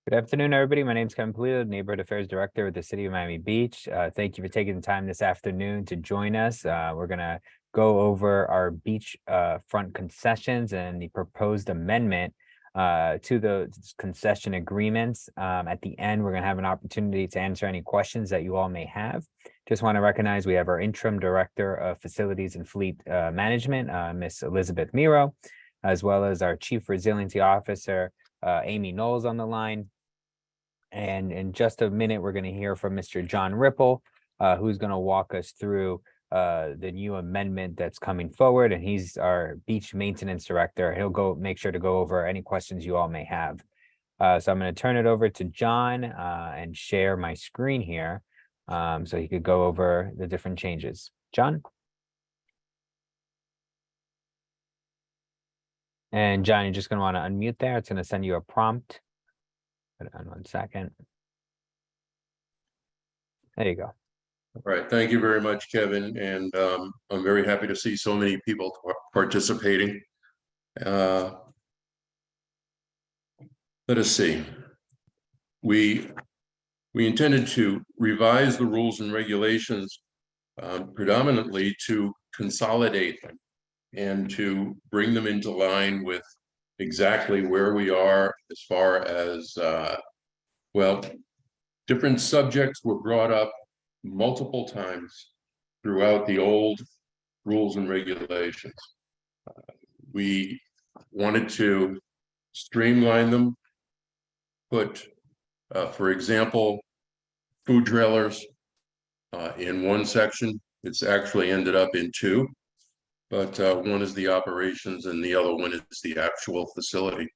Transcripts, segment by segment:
Good afternoon, everybody. My name is Kevin Polito, Neighborhood Affairs Director with the City of Miami Beach. Thank you for taking the time this afternoon to join us. We're going to go over our beach front concessions and the proposed amendment to the concession agreements. At the end, we're going to have an opportunity to answer any questions that you all may have. Just want to recognize we have our interim director of facilities and fleet management, Miss Elizabeth Miro, as well as our chief resiliency officer, Amy Knowles, on the line. And in just a minute, we're going to hear from Mr. John Ripple, who's going to walk us through the new amendment that's coming forward. And he's our beach maintenance director. He'll make sure to go over any questions you all may have. So I'm going to turn it over to John and share my screen here so he could go over the different changes. John? And John, you're just going to want to unmute there. It's going to send you a prompt. Hold on 1 second. There you go. All right, thank you very much, Kevin, and I'm very happy to see so many people participating. Let us see. We intended to revise the rules and regulations predominantly to consolidate them and to bring them into line with exactly where we are as far as, well, different subjects were brought up multiple times throughout the old rules and regulations. We wanted to streamline them, put, for example, food trailers in one section. It's actually ended up in two, but one is the operations and the other one is the actual facility.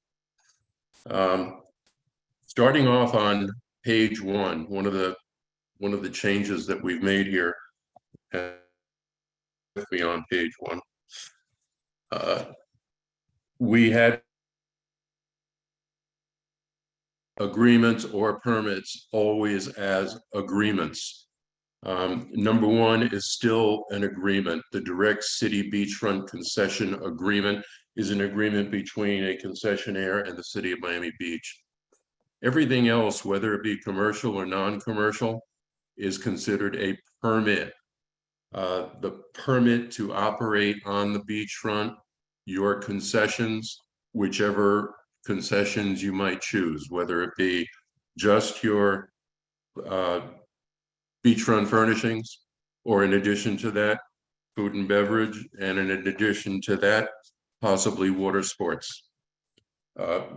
Starting off on page one, one of the changes that we've made here, with me on page one, we had agreements or permits always as agreements. Number one is still an agreement. The direct city beachfront concession agreement is an agreement between a concessionaire and the city of Miami Beach. Everything else, whether it be commercial or non-commercial, is considered a permit. The permit to operate on the beachfront, your concessions, whichever concessions you might choose, whether it be just your beachfront furnishings, or in addition to that, food and beverage, and in addition to that, possibly water sports.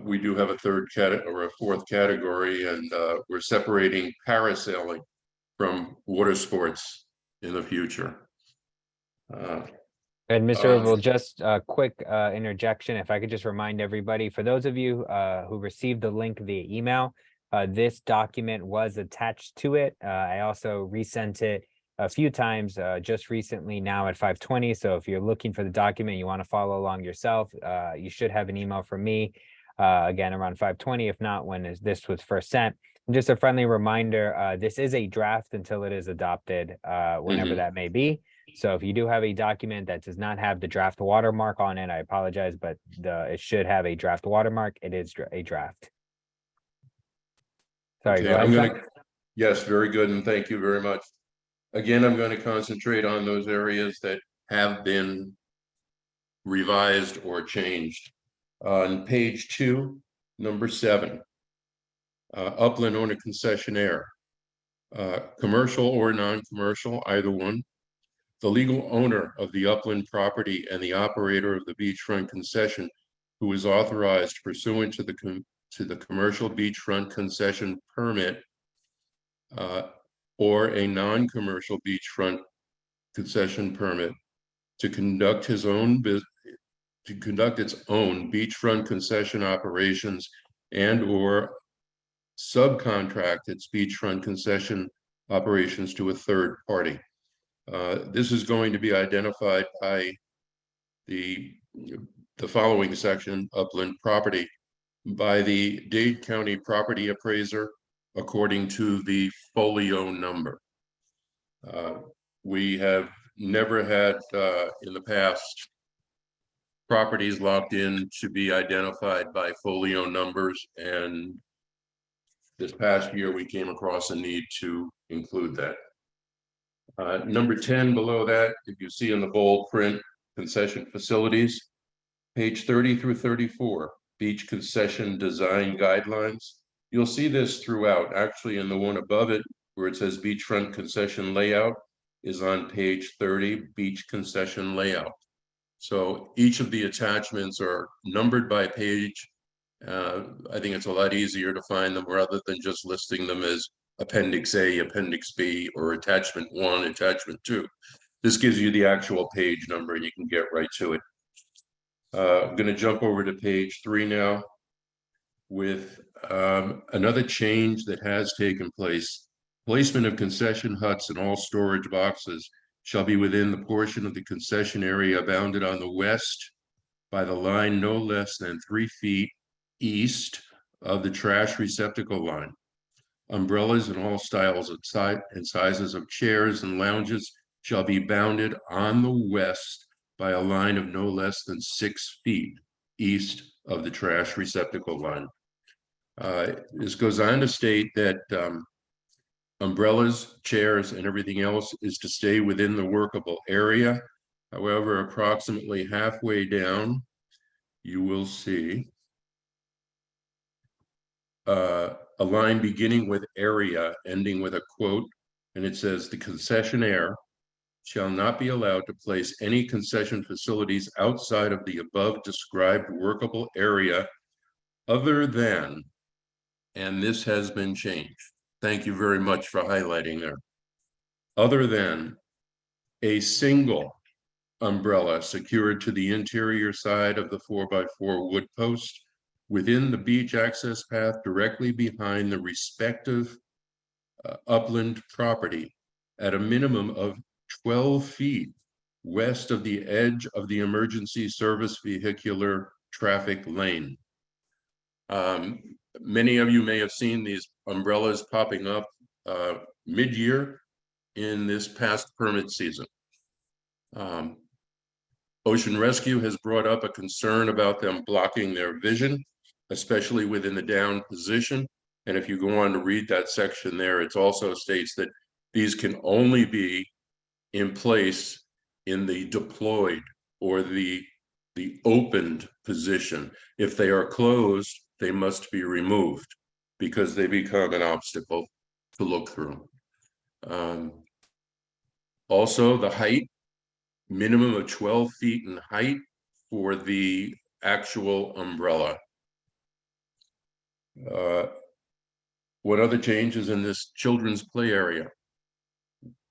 We do have a third category or a fourth category, and we're separating parasailing from water sports in the future. And Mr. Ripple, just a quick interjection. If I could just remind everybody, for those of you who received the link via email, this document was attached to it. I also resent it a few times just recently now at 5:20. So if you're looking for the document, you want to follow along yourself, you should have an email from me again around 5:20. If not, when this was first sent. And just a friendly reminder, this is a draft until it is adopted, whenever that may be. So if you do have a document that does not have the draft watermark on it, I apologize, but it should have a draft watermark. It is a draft. Sorry, Okay, go ahead. Yes, very good, and thank you very much. Again, I'm going to concentrate on those areas that have been revised or changed. On page 2, number 7, upland owner concessionaire, commercial or non-commercial, either one. The legal owner of the upland property and the operator of the beachfront concession, who is authorized pursuant to the commercial beachfront concession permit, or a non-commercial beachfront concession permit to conduct its own beachfront concession operations and or subcontract its beachfront concession operations to a third party. This is going to be identified by the following section, upland property, by the Dade County property appraiser according to the folio number. We have never had in the past properties locked in to be identified by folio numbers, and this past year, we came across a need to include that. Number 10 below that, if you see in the bold print, concession facilities, page 30 through 34, beach concession design guidelines. You'll see this throughout. Actually, in the one above it, where it says beachfront concession layout, is on page 30, beach concession layout. So each of the attachments are numbered by page. I think it's a lot easier to find them rather than just listing them as Appendix A, Appendix B, or Attachment 1, Attachment 2. This gives you the actual page number and you can get right to it. I'm going to jump over to page 3 now with another change that has taken place. Placement of concession huts and all storage boxes shall be within the portion of the concession area bounded on the west by the line no less than 3 feet east of the trash receptacle line. Umbrellas and all styles and sizes of chairs and lounges shall be bounded on the west by a line of no less than 6 feet east of the trash receptacle line. This goes on to state that umbrellas, chairs, and everything else is to stay within the workable area. However, approximately halfway down, you will see a line beginning with area, ending with a quote, and it says, the concessionaire shall not be allowed to place any concession facilities outside of the above described workable area other than, and this has been changed. Thank you very much for highlighting there. Other than a single umbrella secured to the interior side of the 4x4 wood post within the beach access path directly behind the respective upland property at a minimum of 12 feet west of the edge of the emergency service vehicular traffic lane. Many of you may have seen these umbrellas popping up mid-year in this past permit season. Ocean Rescue has brought up a concern about them blocking their vision, especially within the down position. And if you go on to read that section there, it also states that these can only be in place in the deployed or the opened position. If they are closed, they must be removed because they become an obstacle to look through. Also, the height, minimum of 12 feet in height for the actual umbrella. What other changes in this children's play area?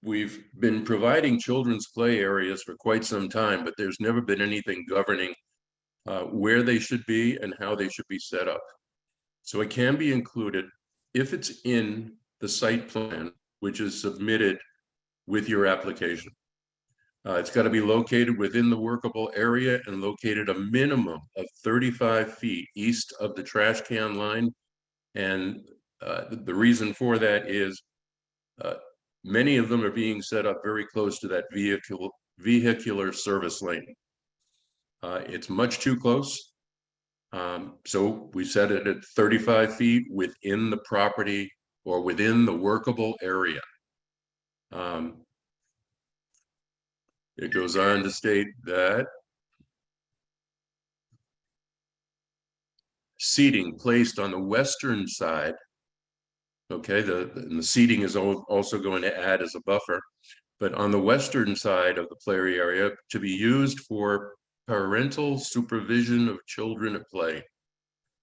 We've been providing children's play areas for quite some time, but there's never been anything governing where they should be and how they should be set up. So it can be included if it's in the site plan, which is submitted with your application. It's got to be located within the workable area and located a minimum of 35 feet east of the trash can line. And the reason for that is many of them are being set up very close to that vehicular service lane. It's much too close. So we set it at 35 feet within the property or within the workable area. It goes on to state that seating placed on the western side, okay, the seating is also going to add as a buffer, but on the western side of the play area to be used for parental supervision of children at play.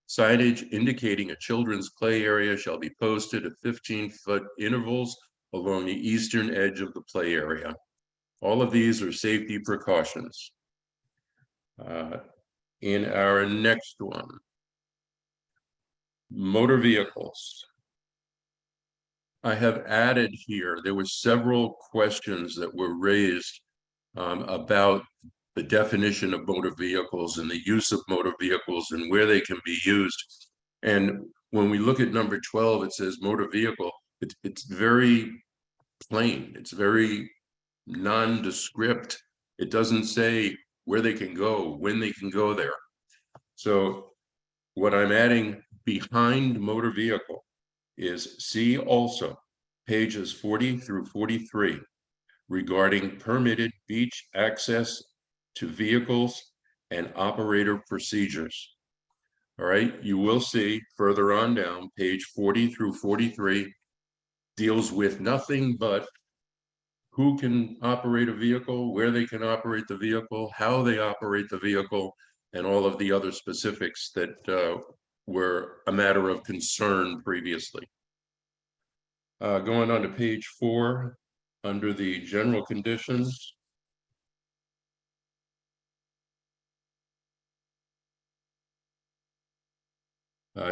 Signage indicating a children's play area shall be posted at 15-foot intervals along the eastern edge of the play area. All of these are safety precautions. In our next one, motor vehicles. I have added here, there were several questions that were raised about the definition of motor vehicles and the use of motor vehicles and where they can be used. And when we look at number 12, it says motor vehicle. It's very plain. It's very nondescript. It doesn't say where they can go, when they can go there. So what I'm adding behind motor vehicle is see also pages 40 through 43 regarding permitted beach access to vehicles and operator procedures. All right, you will see further on down, page 40 through 43 deals with nothing but who can operate a vehicle, where they can operate the vehicle, how they operate the vehicle, and all of the other specifics that were a matter of concern previously. Going on to page 4, under the general conditions.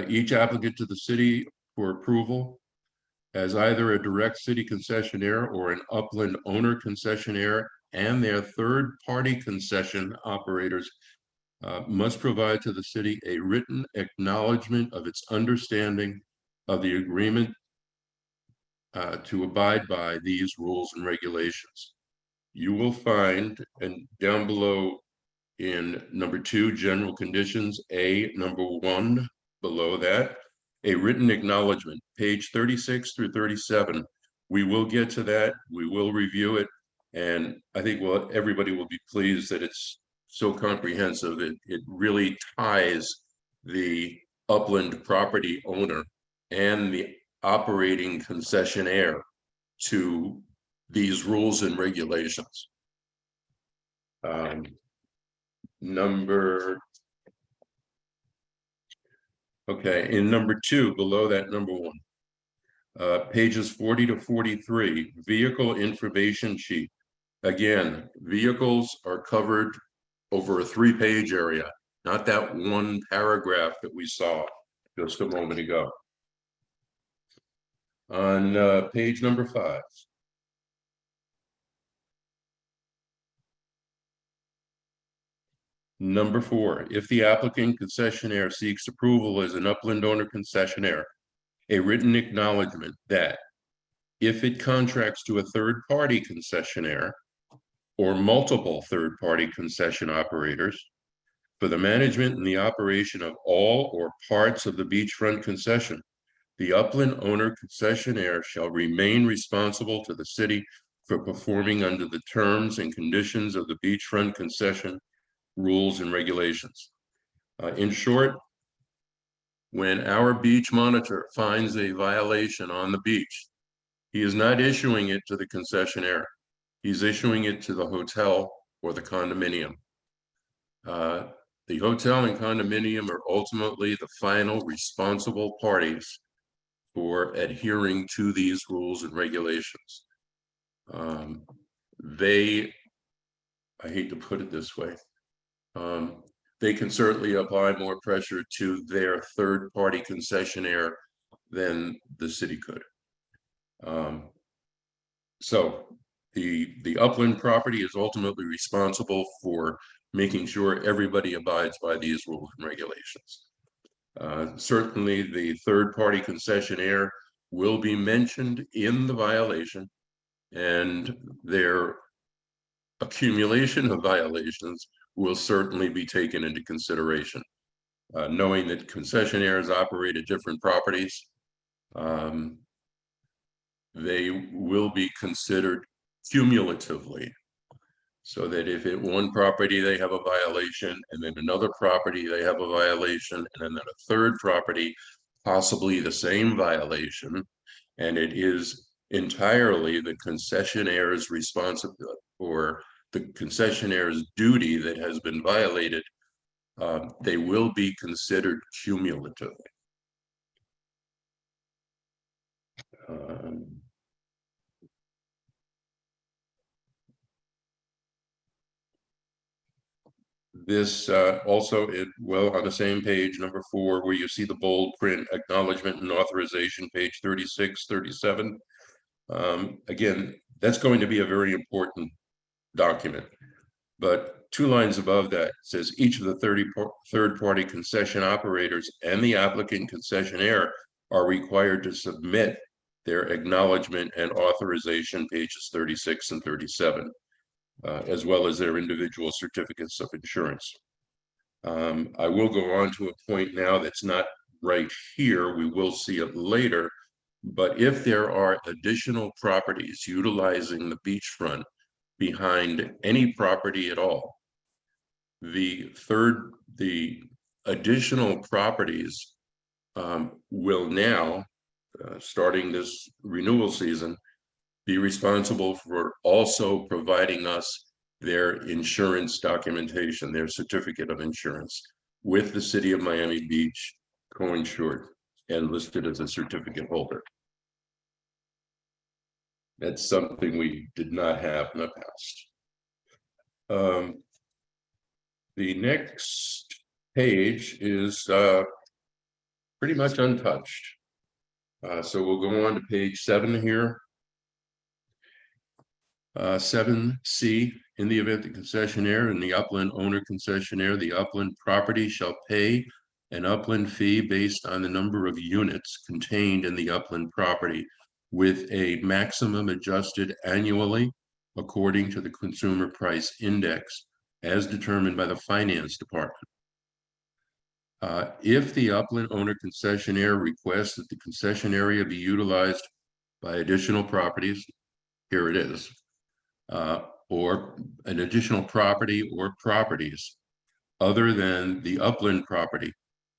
Each applicant to the city for approval as either a direct city concessionaire or an upland owner concessionaire and their third-party concession operators must provide to the city a written acknowledgement of its understanding of the agreement to abide by these rules and regulations. You will find, and down below in number 2, general conditions, number 1, below that, a written acknowledgement, page 36 through 37. We will get to that. We will review it. And I think everybody will be pleased that it's so comprehensive. It really ties the upland property owner and the operating concessionaire to these rules and regulations. In number 2, below that number 1, pages 40 to 43, vehicle information sheet. Again, vehicles are covered over a 3-page area, not that one paragraph that we saw just a moment ago. On page number 5. Number 4, if the applicant concessionaire seeks approval as an upland owner concessionaire, a written acknowledgement that if it contracts to a third-party concessionaire or multiple third-party concession operators for the management and the operation of all or parts of the beachfront concession, the upland owner concessionaire shall remain responsible to the city for performing under the terms and conditions of the beachfront concession rules and regulations. In short, when our beach monitor finds a violation on the beach, he is not issuing it to the concessionaire. He's issuing it to the hotel or the condominium. The hotel and condominium are ultimately the final responsible parties for adhering to these rules and regulations. I hate to put it this way, they can certainly apply more pressure to their third-party concessionaire than the city could. So the upland property is ultimately responsible for making sure everybody abides by these rules and regulations. Certainly the third-party concessionaire will be mentioned in the violation, and their accumulation of violations will certainly be taken into consideration. Knowing that concessionaires operate at different properties, they will be considered cumulatively, so that if at one property they have a violation, and then another property they have a violation, and then a third property possibly the same violation, and it is entirely the concessionaire's responsibility or the concessionaire's duty that has been violated, they will be considered cumulatively. This also, on the same page, number 4, where you see the bold print, acknowledgement and authorization, page 36, 37. Again, that's going to be a very important document. But 2 lines above that says each of the third-party concession operators and the applicant concessionaire are required to submit their acknowledgement and authorization, pages 36 and 37. As well as their individual certificates of insurance. I will go on to a point now that's not right here. We will see it later, But if there are additional properties utilizing the beachfront behind any property at all, the additional properties will now, starting this renewal season, be responsible for also providing us their insurance documentation, their certificate of insurance, with the city of Miami Beach co-insured and listed as a certificate holder. That's something we did not have in the past. The next page is pretty much untouched. So we'll go on to page 7 here. 7C, in the event the concessionaire and the upland owner concessionaire, the upland property shall pay an upland fee based on the number of units contained in the upland property, with a maximum adjusted annually according to the consumer price index as determined by the finance department. If the upland owner concessionaire requests that the concession area be utilized by additional properties, here it is, or an additional property or properties other than the upland property,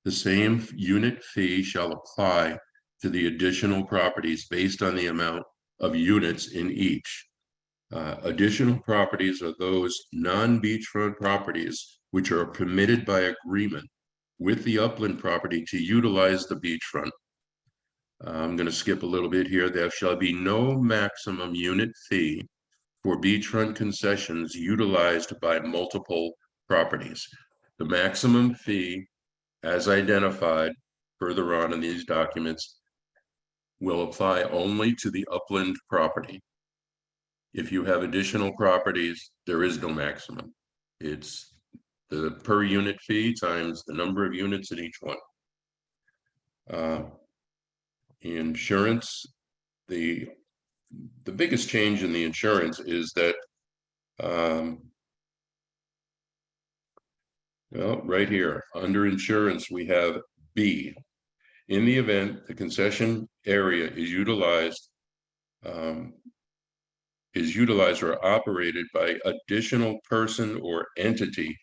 the same unit fee shall apply to the additional properties based on the amount of units in each. Additional properties are those non-beachfront properties which are permitted by agreement with the upland property to utilize the beachfront. I'm going to skip a little bit here. There shall be no maximum unit fee for beachfront concessions utilized by multiple properties. The maximum fee, as identified further on in these documents, will apply only to the upland property. If you have additional properties, there is no maximum. It's the per unit fee times the number of units in each one. Insurance, the biggest change in the insurance is that well, right here under insurance we have B. In the event the concession area is utilized or operated by additional person or entity,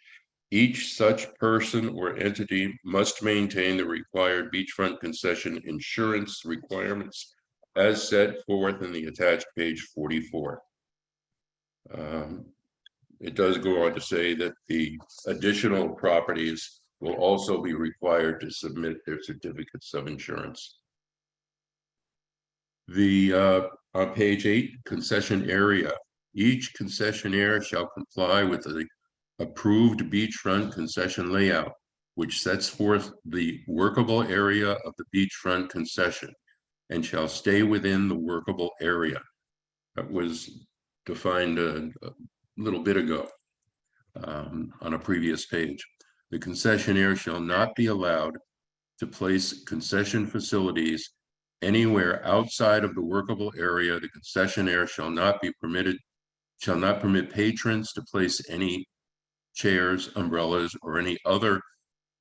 each such person or entity must maintain the required beachfront concession insurance requirements as set forth in the attached page 44. It does go on to say that the additional properties will also be required to submit their certificates of insurance. On page 8, concession area. Each concessionaire shall comply with the approved beachfront concession layout, which sets forth the workable area of the beachfront concession, and shall stay within the workable area. That was defined a little bit ago on a previous page. The concessionaire shall not be allowed to place concession facilities anywhere outside of the workable area. The concessionaire shall not permit patrons to place any chairs, umbrellas, or any other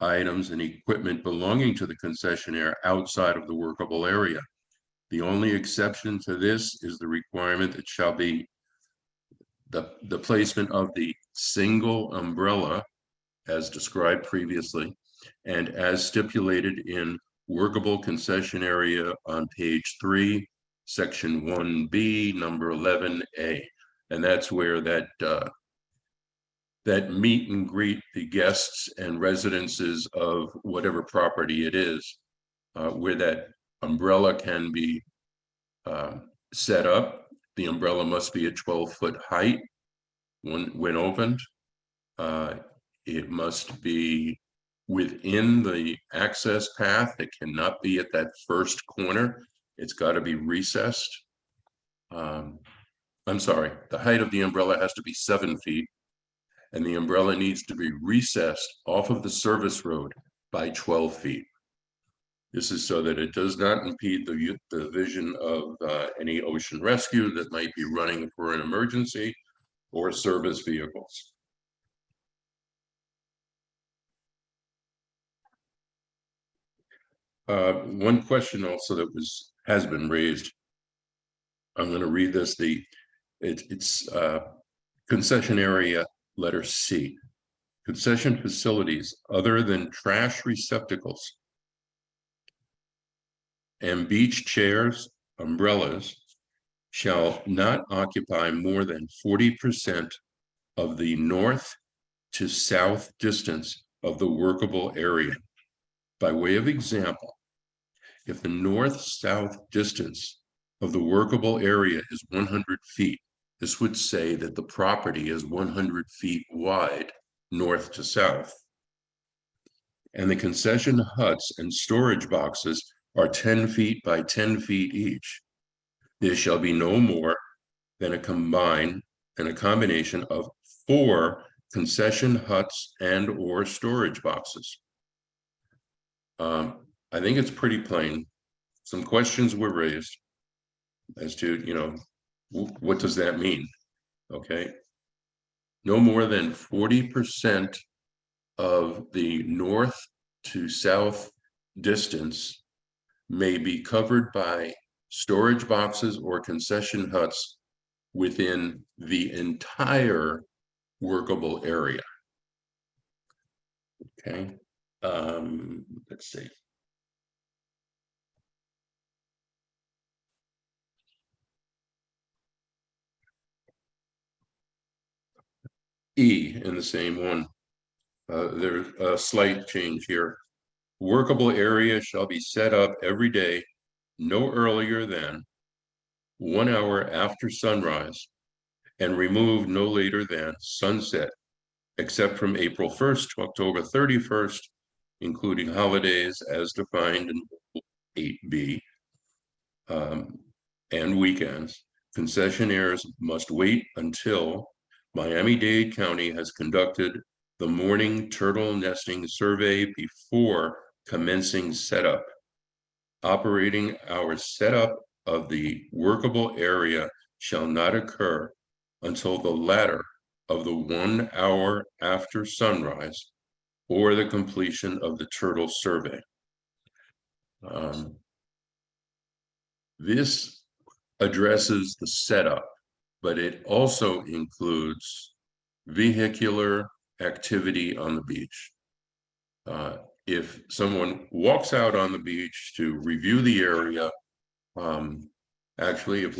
items and equipment belonging to the concessionaire outside of the workable area. The only exception to this is the requirement that shall be the placement of the single umbrella as described previously and as stipulated in workable concession area on page 3, section 1B, number 11A. And that's where that meet and greet the guests and residences of whatever property it is, where that umbrella can be set up. The umbrella must be at 12-foot height when opened. It must be within the access path. It cannot be at that first corner. It's got to be recessed. I'm sorry, the height of the umbrella has to be 7 feet, and the umbrella needs to be recessed off of the service road by 12 feet. This is so that it does not impede the vision of any ocean rescue that might be running for an emergency or service vehicles. One question also that was has been raised. I'm going to read this. It's concession area letter C. Concession facilities other than trash receptacles and beach chairs, umbrellas, shall not occupy more than 40% of the north to south distance of the workable area. By way of example, if the north-south distance of the workable area is 100 feet, this would say that the property is 100 feet wide, north to south. And the concession huts and storage boxes are 10 feet by 10 feet each. There shall be no more than a combination of 4 concession huts and or storage boxes. I think it's pretty plain. Some questions were raised as to, what does that mean? Okay. No more than 40% of the north to south distance may be covered by storage boxes or concession huts within the entire workable area. Okay. Let's see. E in the same one. There's a slight change here. Workable area shall be set up every day, no earlier than 1 hour after sunrise, and removed no later than sunset, except from April 1st to October 31st, including holidays as defined in 8B, and weekends. Concessionaires must wait until Miami-Dade County has conducted the morning turtle nesting survey before commencing setup. Operating hours setup of the workable area shall not occur until the latter of the 1 hour after sunrise or the completion of the turtle survey. This addresses the setup, but it also includes vehicular activity on the beach. If someone walks out on the beach to review the area, actually, if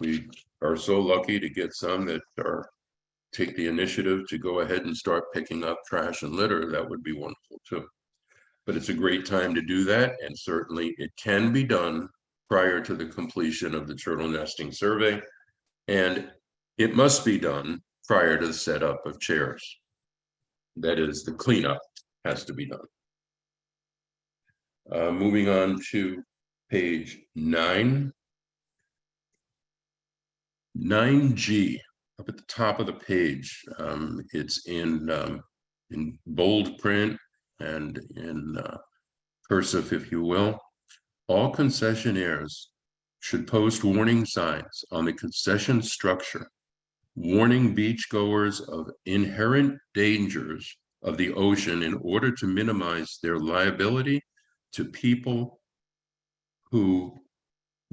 we are so lucky to get some that take the initiative to go ahead and start picking up trash and litter, that would be wonderful too. But it's a great time to do that, and certainly it can be done prior to the completion of the turtle nesting survey, and it must be done prior to the setup of chairs. That is, the cleanup has to be done. Moving on to page 9. 9G, up at the top of the page. It's in bold print and in cursive, if you will. All concessionaires should post warning signs on the concession structure, warning beachgoers of inherent dangers of the ocean in order to minimize their liability to people who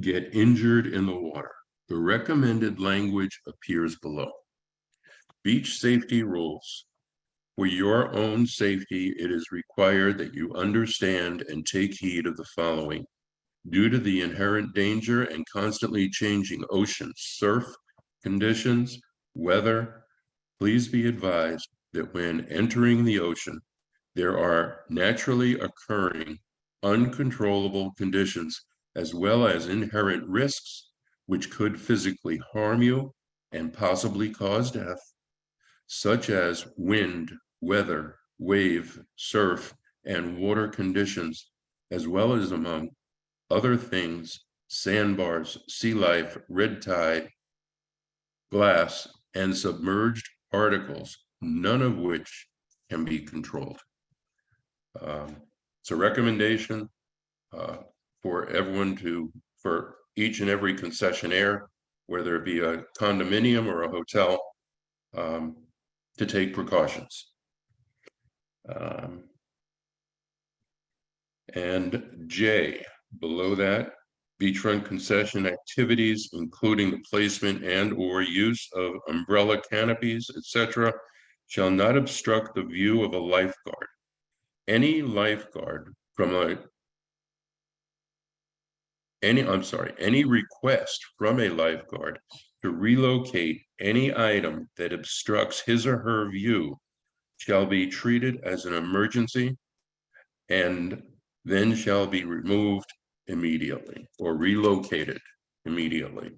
get injured in the water. The recommended language appears below. Beach safety rules. For your own safety, it is required that you understand and take heed of the following. Due to the inherent danger and constantly changing ocean surf conditions, weather, please be advised that when entering the ocean, there are naturally occurring uncontrollable conditions as well as inherent risks which could physically harm you and possibly cause death, such as wind, weather, wave, surf, and water conditions, as well as, among other things, sandbars, sea life, red tide, glass, and submerged particles, none of which can be controlled. It's a recommendation for everyone for each and every concessionaire, whether it be a condominium or a hotel, to take precautions. And J, below that, beachfront concession activities, including the placement and or use of umbrella canopies, etc., shall not obstruct the view of a lifeguard. Any lifeguard from any request from a lifeguard to relocate any item that obstructs his or her view shall be treated as an emergency and then shall be removed immediately or relocated immediately.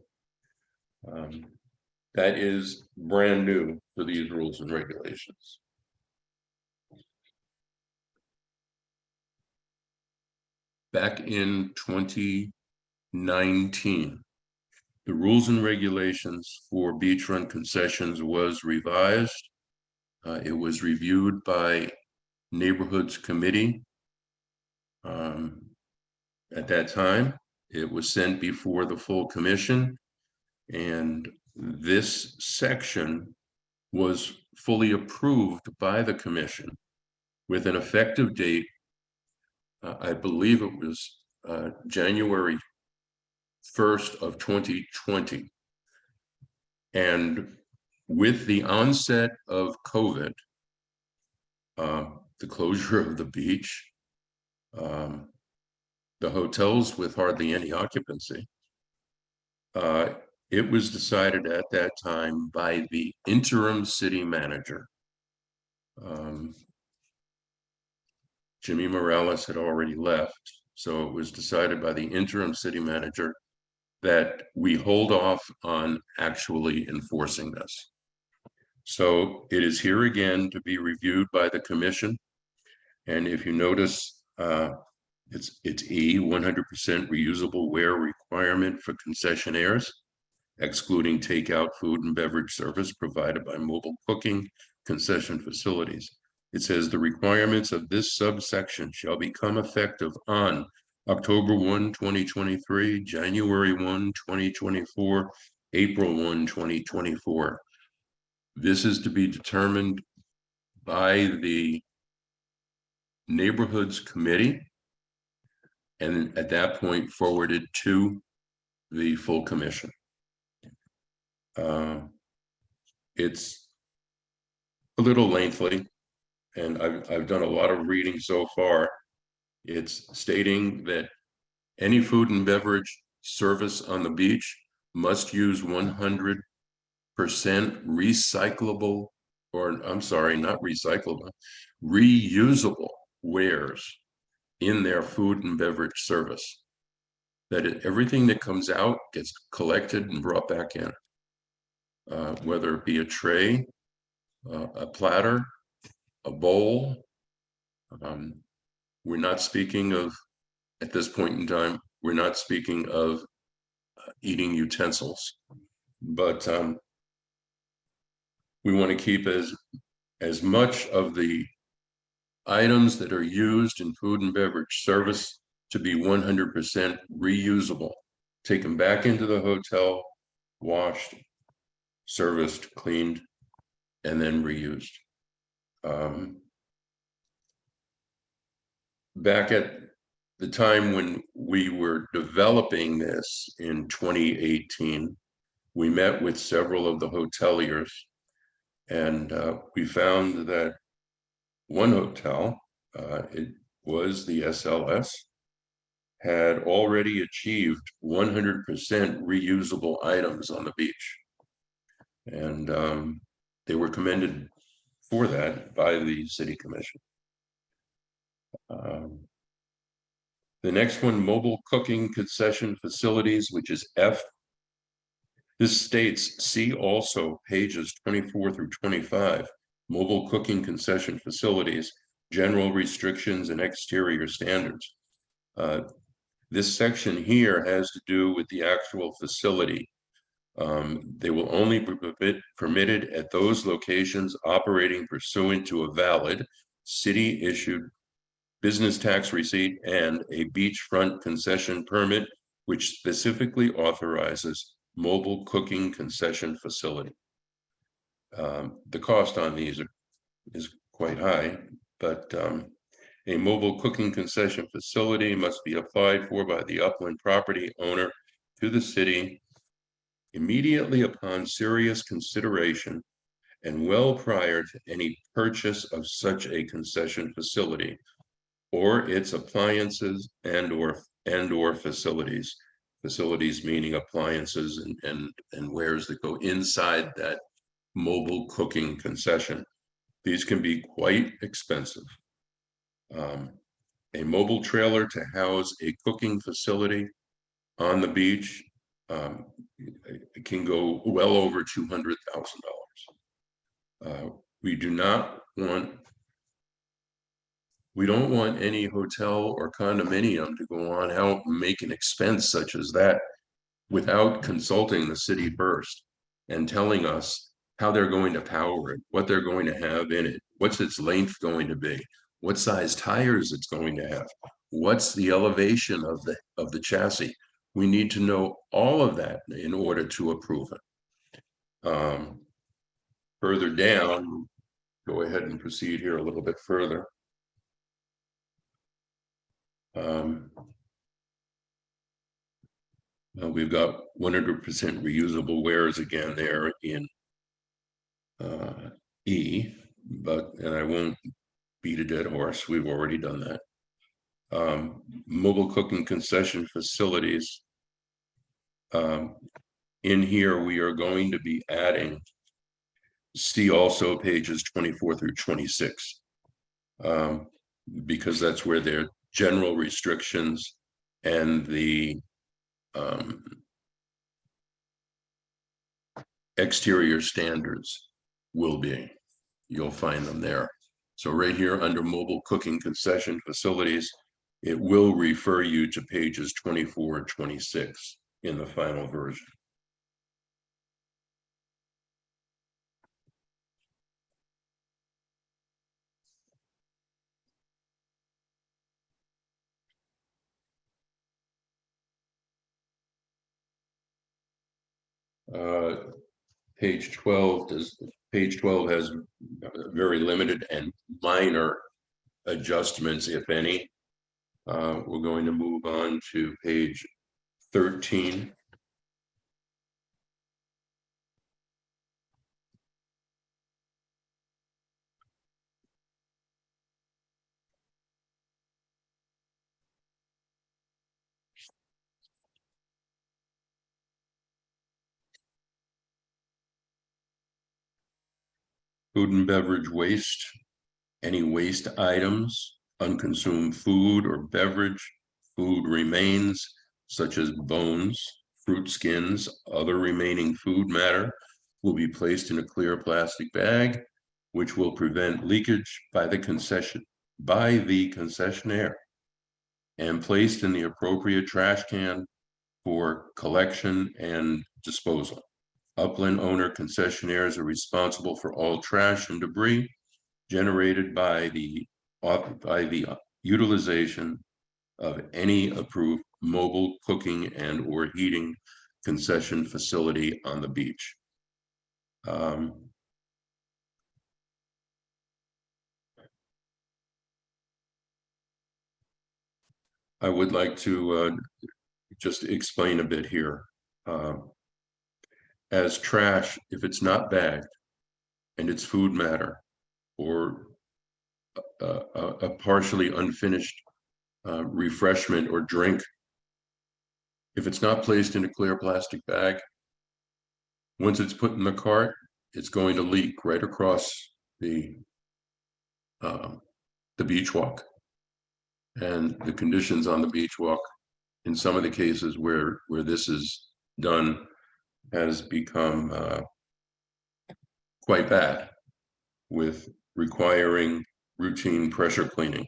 That is brand new for these rules and regulations. Back in 2019, the rules and regulations for beachfront concessions was revised. It was reviewed by Neighborhoods Committee. At that time, it was sent before the full commission, and this section was fully approved by the commission with an effective date. I believe it was January 1st of 2020. And with the onset of COVID, the closure of the beach, the hotels with hardly any occupancy, it was decided at that time by the interim city manager. Jimmy Morales had already left, so it was decided by the interim city manager that we hold off on actually enforcing this. So it is here again to be reviewed by the commission. And if you notice, it's E, 100% reusable ware requirement for concessionaires, excluding takeout food and beverage service provided by mobile cooking concession facilities. It says the requirements of this subsection shall become effective on October 1, 2023, January 1, 2024, April 1, 2024. This is to be determined by the Neighborhoods Committee, and at that point forwarded to the full commission. It's a little lengthy, and I've done a lot of reading so far. It's stating that any food and beverage service on the beach must use 100% recyclable, or I'm sorry, not recyclable, reusable wares in their food and beverage service. That everything that comes out gets collected and brought back in, whether it be a tray, a platter, a bowl. We're not speaking of, at this point in time, we're not speaking of eating utensils, but we want to keep as much of the items that are used in food and beverage service to be 100% reusable, taken back into the hotel, washed, serviced, cleaned, and then reused. Back at the time when we were developing this in 2018, we met with several of the hoteliers, and we found that one hotel, it was the SLS, had already achieved 100% reusable items on the beach. And they were commended for that by the city commission. The next one, mobile cooking concession facilities, which is F. This states, see also pages 24 through 25, mobile cooking concession facilities, general restrictions and exterior standards. This section here has to do with the actual facility. They will only be permitted at those locations operating pursuant to a valid city-issued business tax receipt and a beachfront concession permit, which specifically authorizes mobile cooking concession facility. The cost on these is quite high, but A mobile cooking concession facility must be applied for by the upland property owner to the city immediately upon serious consideration and well prior to any purchase of such a concession facility or its appliances and or facilities. Facilities meaning appliances and wares that go inside that mobile cooking concession. These can be quite expensive. A mobile trailer to house a cooking facility on the beach it can go well over $200,000. We don't want any hotel or condominium to go on out and make an expense such as that without consulting the city first and telling us how they're going to power it, what they're going to have in it, what's its length going to be, what size tires it's going to have, what's the elevation of the chassis. We need to know all of that in order to approve it. Further down, go ahead and proceed here a little bit further. We've got 100% reusable wares again there in E, and I won't beat a dead horse. We've already done that. Mobile cooking concession facilities. In here, we are going to be adding, see also pages 24 through 26, because that's where their general restrictions and the exterior standards will be. You'll find them there. So right here under mobile cooking concession facilities, it will refer you to pages 24 and 26 in the final version. Page 12 has very limited and minor adjustments, if any. We're going to move on to page 13. Food and beverage waste. Any waste items, unconsumed food or beverage, food remains such as bones, fruit skins, other remaining food matter will be placed in a clear plastic bag, which will prevent leakage by the concessionaire and placed in the appropriate trash can for collection and disposal. Upland owner concessionaires are responsible for all trash and debris generated by the utilization of any approved mobile cooking and or heating concession facility on the beach. I would like to just explain a bit here. As trash, if it's not bagged and it's food matter or a partially unfinished refreshment or drink, if it's not placed in a clear plastic bag, once it's put in the cart, it's going to leak right across the beach walk. And the conditions on the beach walk, in some of the cases where this is done, has become quite bad, with requiring routine pressure cleaning.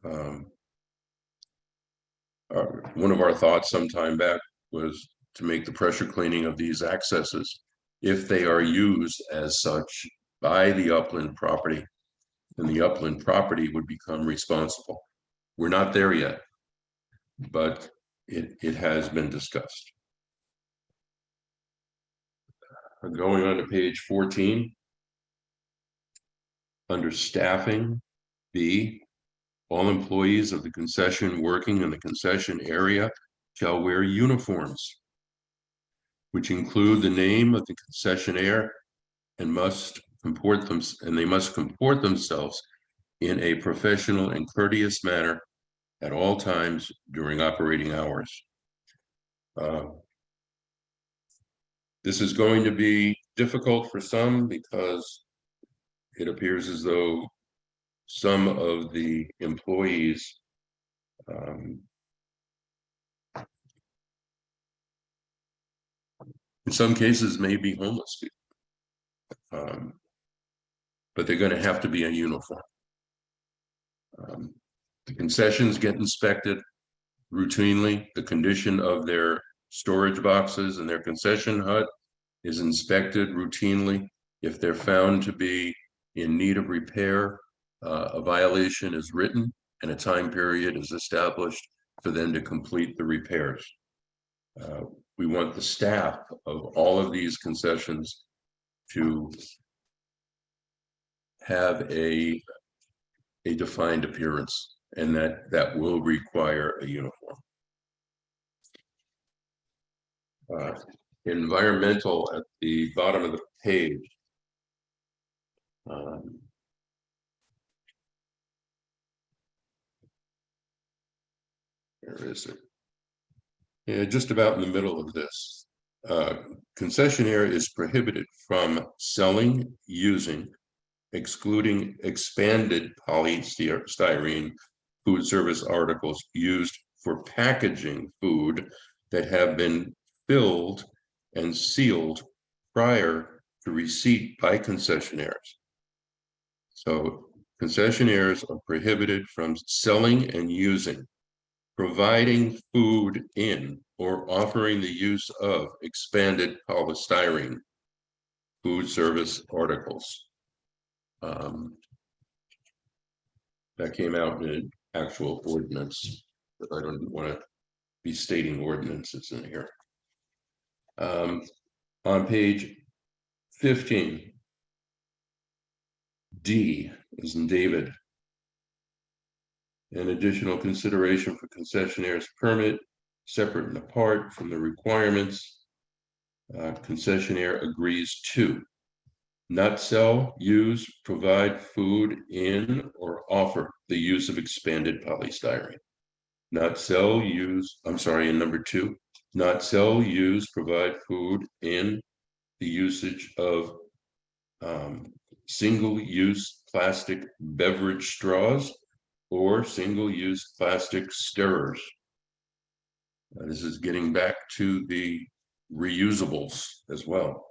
One of our thoughts some time back was to make the pressure cleaning of these accesses, if they are used as such by the upland property, then the upland property would become responsible. We're not there yet, but it has been discussed. Going on to page 14, under staffing, B, All employees of the concession working in the concession area shall wear uniforms, which include the name of the concessionaire and they must comport themselves in a professional and courteous manner at all times during operating hours. This is going to be difficult for some because it appears as though some of the employees in some cases may be homeless people, but they're going to have to be in uniform. The concessions get inspected routinely. The condition of their storage boxes and their concession hut is inspected routinely. If they're found to be in need of repair, a violation is written and a time period is established for them to complete the repairs. We want the staff of all of these concessions to have a defined appearance, and that will require a uniform. Environmental at the bottom of the page. Where is it? Yeah, just about in the middle of this. Concessionaire is prohibited from selling, using, excluding expanded polystyrene food service articles used for packaging food that have been filled and sealed prior to receipt by concessionaires. So concessionaires are prohibited from selling and using, providing food in, or offering the use of expanded polystyrene food service articles. That came out in an actual ordinance, but I don't want to be stating ordinances in here. On page 15, D is in David. An additional consideration for concessionaire's permit, separate and apart from the requirements. Concessionaire agrees to not sell, use, provide food in, or offer the use of expanded polystyrene. Not sell, use, I'm sorry, in number 2, not sell, use, provide food in the usage of single-use plastic beverage straws or single-use plastic stirrers. This is getting back to the reusables as well.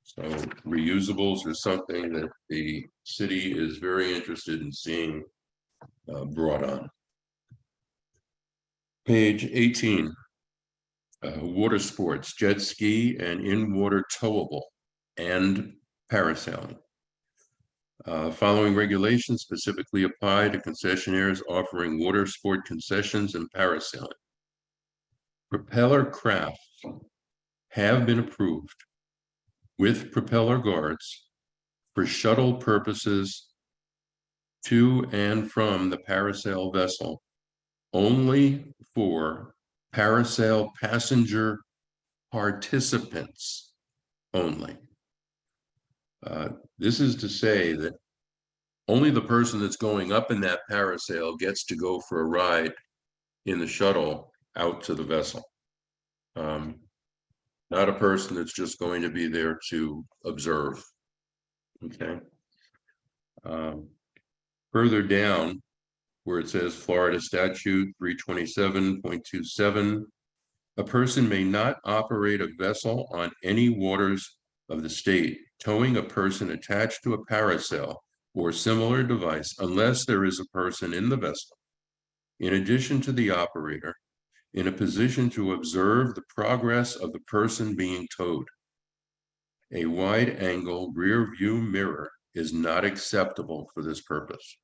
So reusables are something that the city is very interested in seeing brought on. Page 18, water sports, jet ski and in-water towable and parasailing. Following regulations specifically apply to concessionaires offering water sport concessions and parasailing. Propeller craft have been approved with propeller guards for shuttle purposes to and from the parasail vessel only for parasail passenger participants only. This is to say that only the person that's going up in that parasail gets to go for a ride in the shuttle out to the vessel. Not a person that's just going to be there to observe. Okay. Further down, where it says Florida Statute 327.27, a person may not operate a vessel on any waters of the state, towing a person attached to a parasail or similar device unless there is a person in the vessel, in addition to the operator, in a position to observe the progress of the person being towed. A wide-angle rear view mirror is not acceptable for this purpose.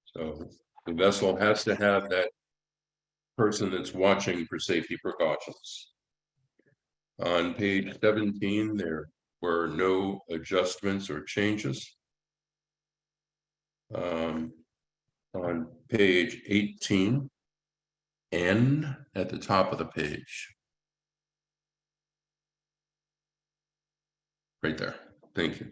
So the vessel has to have that person that's watching for safety precautions. On page 17, there were no adjustments or changes. on page 18, N at the top of the page. Right there. Thank you.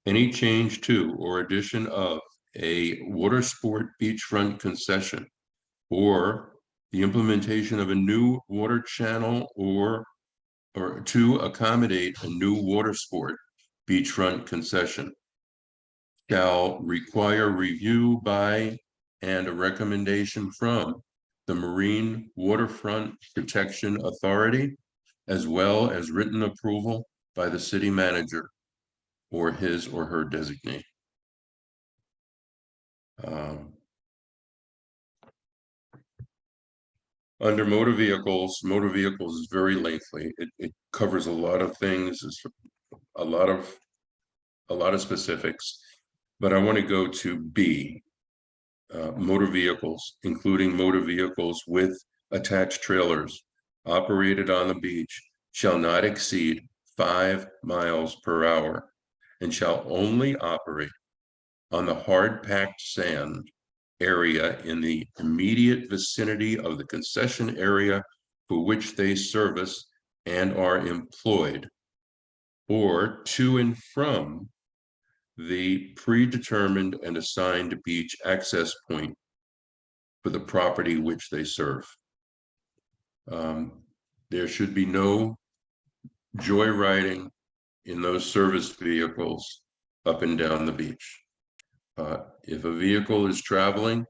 Any change to or addition of a water sport beachfront concession or the implementation of a new water channel or to accommodate a new water sport beachfront concession shall require review by and a recommendation from the Marine Waterfront Protection Authority, as well as written approval by the city manager or his or her designee. Under motor vehicles is very lengthy. It covers a lot of things. It's a lot of specifics, but I want to go to B, motor vehicles, including motor vehicles with attached trailers operated on the beach shall not exceed 5 miles per hour and shall only operate on the hard packed sand area in the immediate vicinity of the concession area for which they service and are employed, or to and from the predetermined and assigned beach access point for the property which they serve. There should be no joyriding in those service vehicles up and down the beach. If a vehicle is traveling,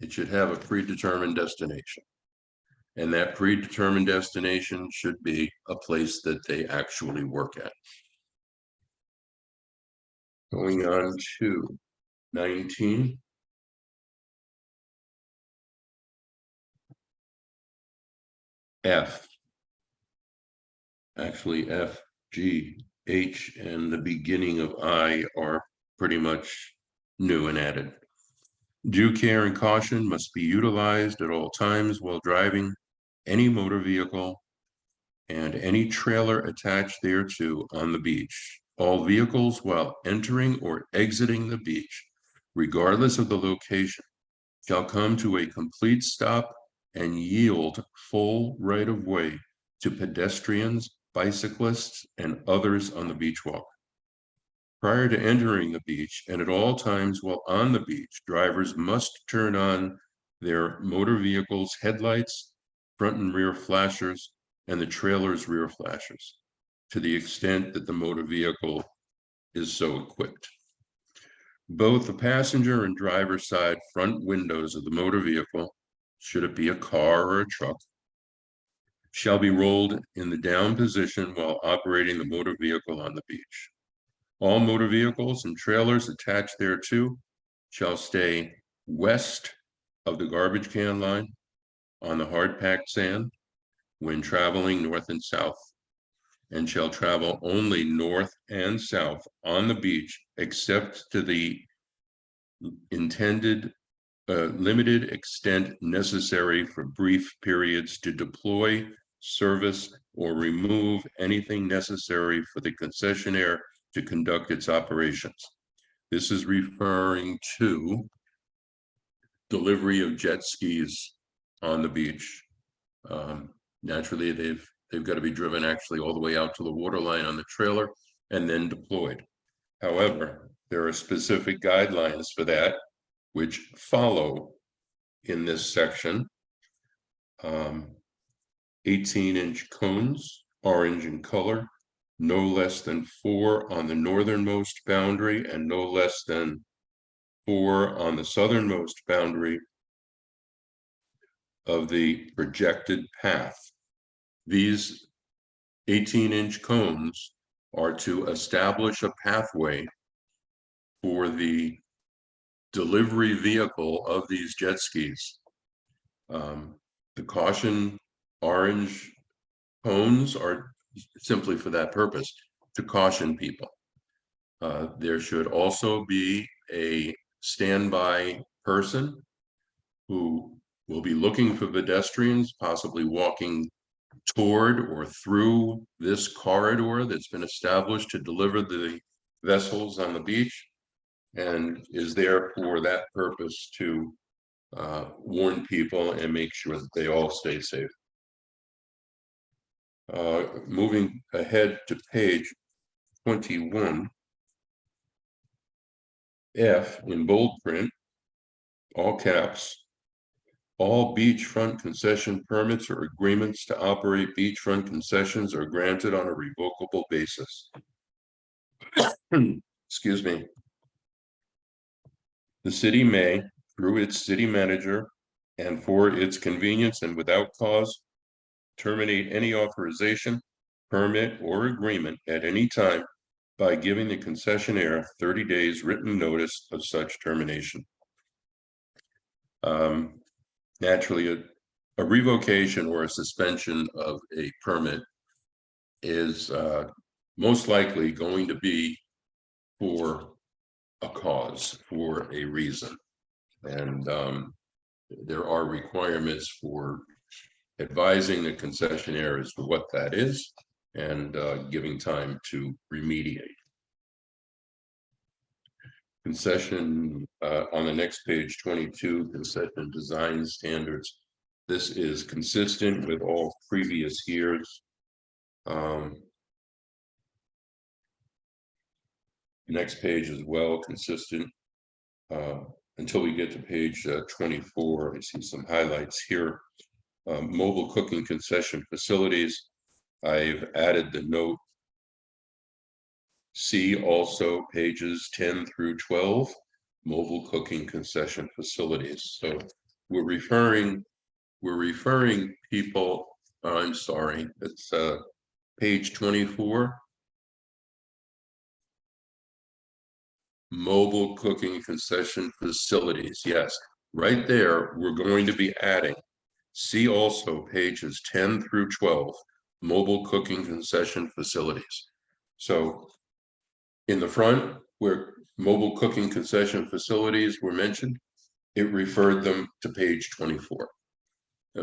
it should have a predetermined destination. And that predetermined destination should be a place that they actually work at. Going on to 19. F. Actually, F, G, H, and the beginning of I are pretty much new and added. Due care and caution must be utilized at all times while driving any motor vehicle and any trailer attached thereto on the beach. All vehicles while entering or exiting the beach, regardless of the location, shall come to a complete stop and yield full right of way to pedestrians, bicyclists, and others on the beach walk. Prior to entering the beach and at all times while on the beach, drivers must turn on their motor vehicle's headlights, front and rear flashers, and the trailer's rear flashers, to the extent that the motor vehicle is so equipped. Both the passenger and driver side front windows of the motor vehicle, should it be a car or a truck, shall be rolled in the down position while operating the motor vehicle on the beach. All motor vehicles and trailers attached thereto shall stay west of the garbage can line on the hard packed sand when traveling north and south, and shall travel only north and south on the beach except to the intended limited extent necessary for brief periods to deploy, service, or remove anything necessary for the concessionaire to conduct its operations. This is referring to delivery of jet skis on the beach. Naturally, they've got to be driven actually all the way out to the waterline on the trailer and then deployed. However, there are specific guidelines for that which follow in this section. 18-inch cones, orange in color, no less than 4 on the northernmost boundary and no less than 4 on the southernmost boundary of the projected path. These 18-inch cones are to establish a pathway for the delivery vehicle of these jet skis. The caution orange cones are simply for that purpose, to caution people. There should also be a standby person who will be looking for pedestrians, possibly walking toward or through this corridor that's been established to deliver the vessels on the beach. and is there for that purpose to warn people and make sure that they all stay safe. Moving ahead to page 21, F in bold print, all caps, all beachfront concession permits or agreements to operate beachfront concessions are granted on a revocable basis. Excuse me. The city may, through its city manager, and for its convenience and without cause, terminate any authorization, permit, or agreement at any time by giving the concessionaire 30 days written notice of such termination. Naturally, a revocation or a suspension of a permit is most likely going to be for a cause, for a reason. And there are requirements for advising the concessionaire as to what that is and giving time to remediate. Concession on the next page, 22, concession design standards. This is consistent with all previous years. Next page as well, consistent until we get to page 24. I see some highlights here. Mobile cooking concession facilities. I've added the note. See also pages 10 through 12, mobile cooking concession facilities. So we're referring people, I'm sorry, it's page 24. Mobile cooking concession facilities. Yes, right there, we're going to be adding. See also pages 10 through 12, mobile cooking concession facilities. So in the front, where mobile cooking concession facilities were mentioned, it referred them to page 24.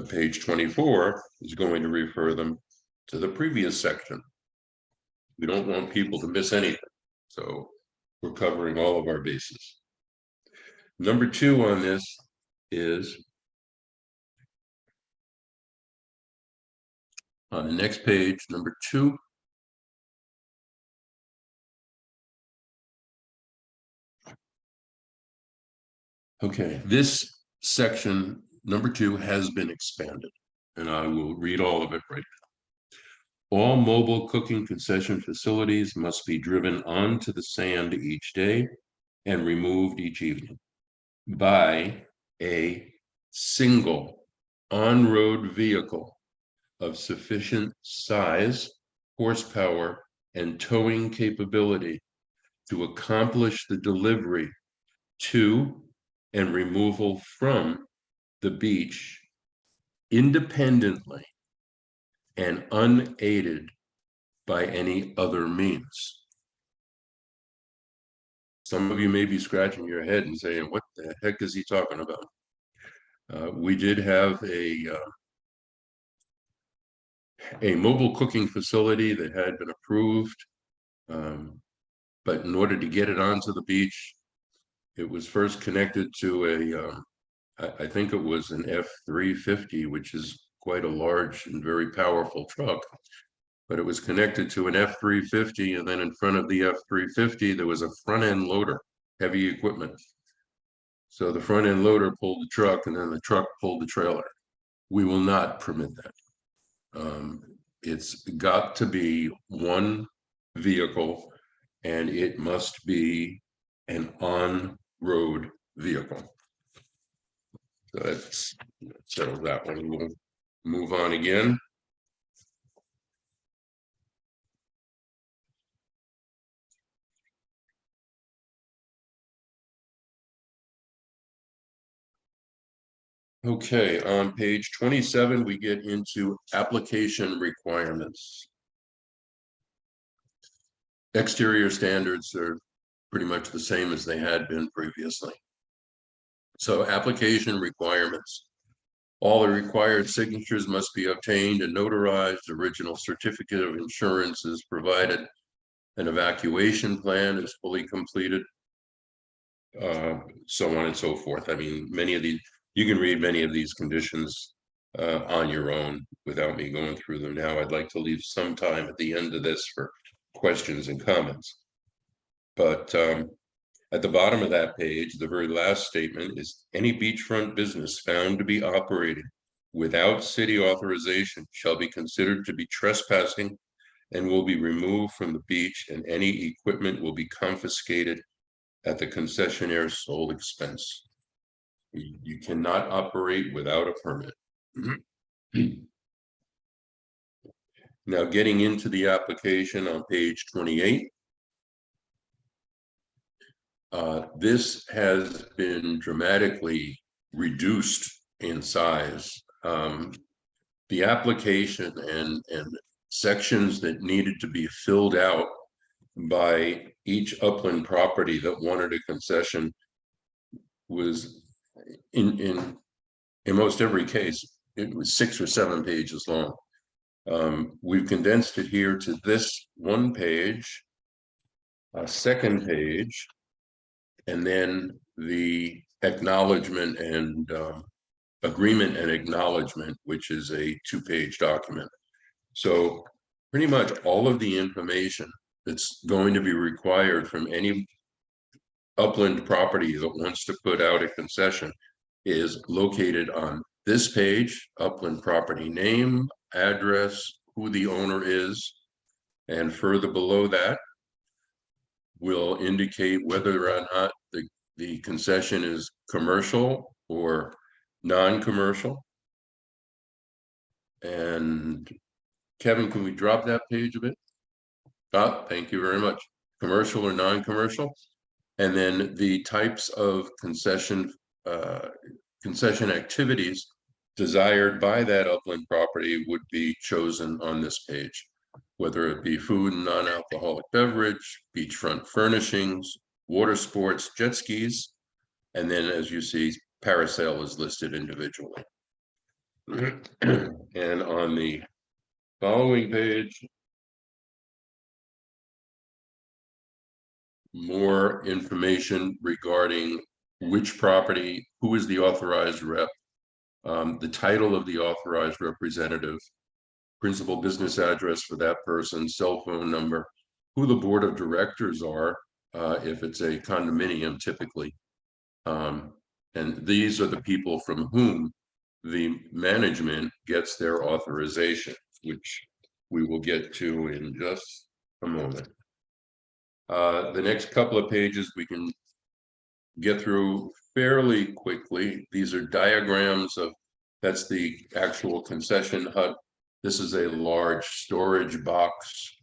Page 24 is going to refer them to the previous section. We don't want people to miss anything, so we're covering all of our bases. Number 2 on this is on the next page, number 2. Okay, this section, number 2, has been expanded, and I will read all of it right now. All mobile cooking concession facilities must be driven onto the sand each day and removed each evening by a single on-road vehicle of sufficient size, horsepower, and towing capability to accomplish the delivery to and removal from the beach independently and unaided by any other means. Some of you may be scratching your head and saying, what the heck is he talking about? We did have a mobile cooking facility that had been approved, but in order to get it onto the beach, it was first connected to I think it was an F-350, which is quite a large and very powerful truck, but it was connected to an F-350, and then in front of the F-350, there was a front end loader, heavy equipment. So the front end loader pulled the truck, and then the truck pulled the trailer. We will not permit that. It's got to be one vehicle, and it must be an on-road vehicle. So let's settle that one. We'll move on again. Okay, on page 27, we get into application requirements. Exterior standards are pretty much the same as they had been previously. So application requirements. All the required signatures must be obtained and notarized. Original certificate of insurance is provided. An evacuation plan is fully completed. so on and so forth. I mean, many of these, you can read many of these conditions on your own without me going through them now. I'd like to leave some time at the end of this for questions and comments. But at the bottom of that page, the very last statement is any beachfront business found to be operating without city authorization shall be considered to be trespassing and will be removed from the beach, and any equipment will be confiscated at the concessionaire's sole expense. You cannot operate without a permit. Now, getting into the application on page 28. This has been dramatically reduced in size. The application and sections that needed to be filled out by each upland property that wanted a concession was in most every case, it was 6 or 7 pages long. We've condensed it here to this one page, a second page, and then the acknowledgement and agreement and acknowledgement, which is a 2-page document. So pretty much all of the information that's going to be required from any upland property that wants to put out a concession is located on this page: upland property name, address, who the owner is, and further below that will indicate whether or not the concession is commercial or non-commercial. And Kevin, can we drop that page a bit? Thank you very much. Commercial or non-commercial. And then the types of concession activities desired by that upland property would be chosen on this page, whether it be food and non-alcoholic beverage, beachfront furnishings, water sports, jet skis, and then, as you see, parasail is listed individually. And on the following page, more information regarding which property, who is the authorized rep, the title of the authorized representative, principal business address for that person, cell phone number, who the board of directors are, if it's a condominium typically. And these are the people from whom the management gets their authorization, which we will get to in just a moment. The next couple of pages we can get through fairly quickly. These are diagrams of, that's the actual concession hut. This is a large storage box,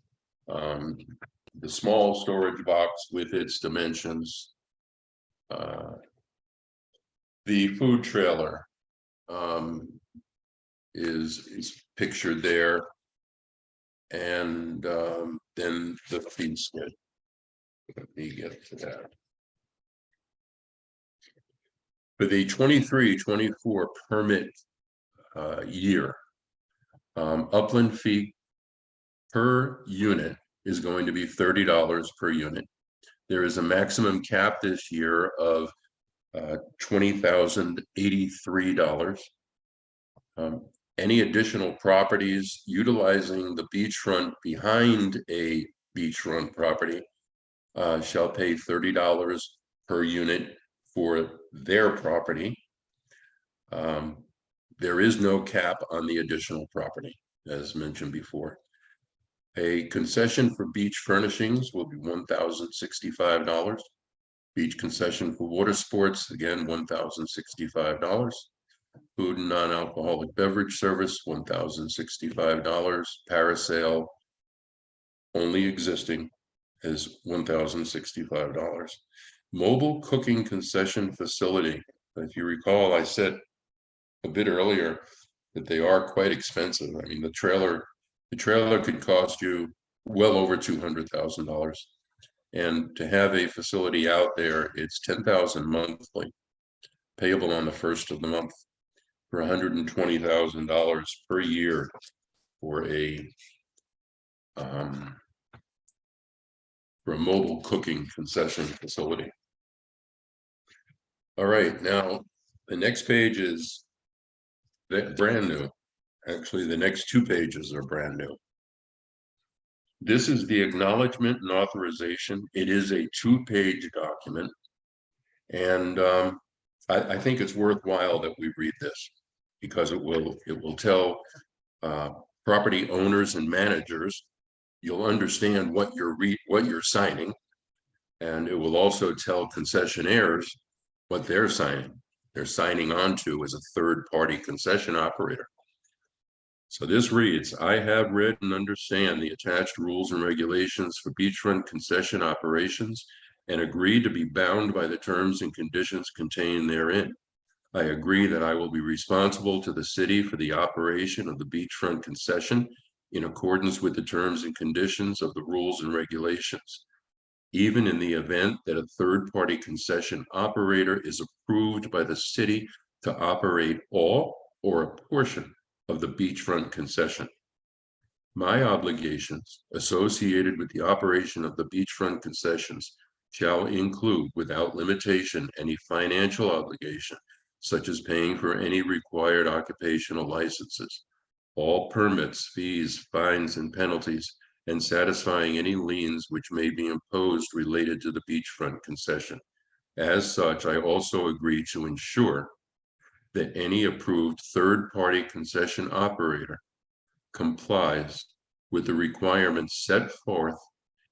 the small storage box with its dimensions. The food trailer is pictured there, and then the feed skid. Let me get to that. For the 23-24 permit year, upland fee per unit is going to be $30 per unit. There is a maximum cap this year of $20,083. Any additional properties utilizing the beachfront behind a beachfront property shall pay $30 per unit for their property. There is no cap on the additional property, as mentioned before. A concession for beach furnishings will be $1,065. Beach concession for water sports, again, $1,065. Food and non-alcoholic beverage service, $1,065. Parasail, only existing, is $1,065. Mobile cooking concession facility. If you recall, I said a bit earlier that they are quite expensive. I mean, the trailer could cost you well over $200,000. And to have a facility out there, it's $10,000 monthly, payable on the first of the month, for $120,000 per year for a mobile cooking concession facility. All right, now, the next page is brand new. Actually, the next 2 pages are brand new. This is the acknowledgement and authorization. It is a 2-page document. And I think it's worthwhile that we read this because it will tell property owners and managers, you'll understand what you're signing, and it will also tell concessionaires what they're signing. They're signing on to as a third-party concession operator. So this reads, I have read and understand the attached rules and regulations for beachfront concession operations and agree to be bound by the terms and conditions contained therein. I agree that I will be responsible to the city for the operation of the beachfront concession in accordance with the terms and conditions of the rules and regulations. Even in the event that a third-party concession operator is approved by the city to operate all or a portion of the beachfront concession. My obligations associated with the operation of the beachfront concessions shall include, without limitation, any financial obligation, such as paying for any required occupational licenses, all permits, fees, fines, and penalties, and satisfying any liens which may be imposed related to the beachfront concession. As such, I also agree to ensure that any approved third-party concession operator complies with the requirements set forth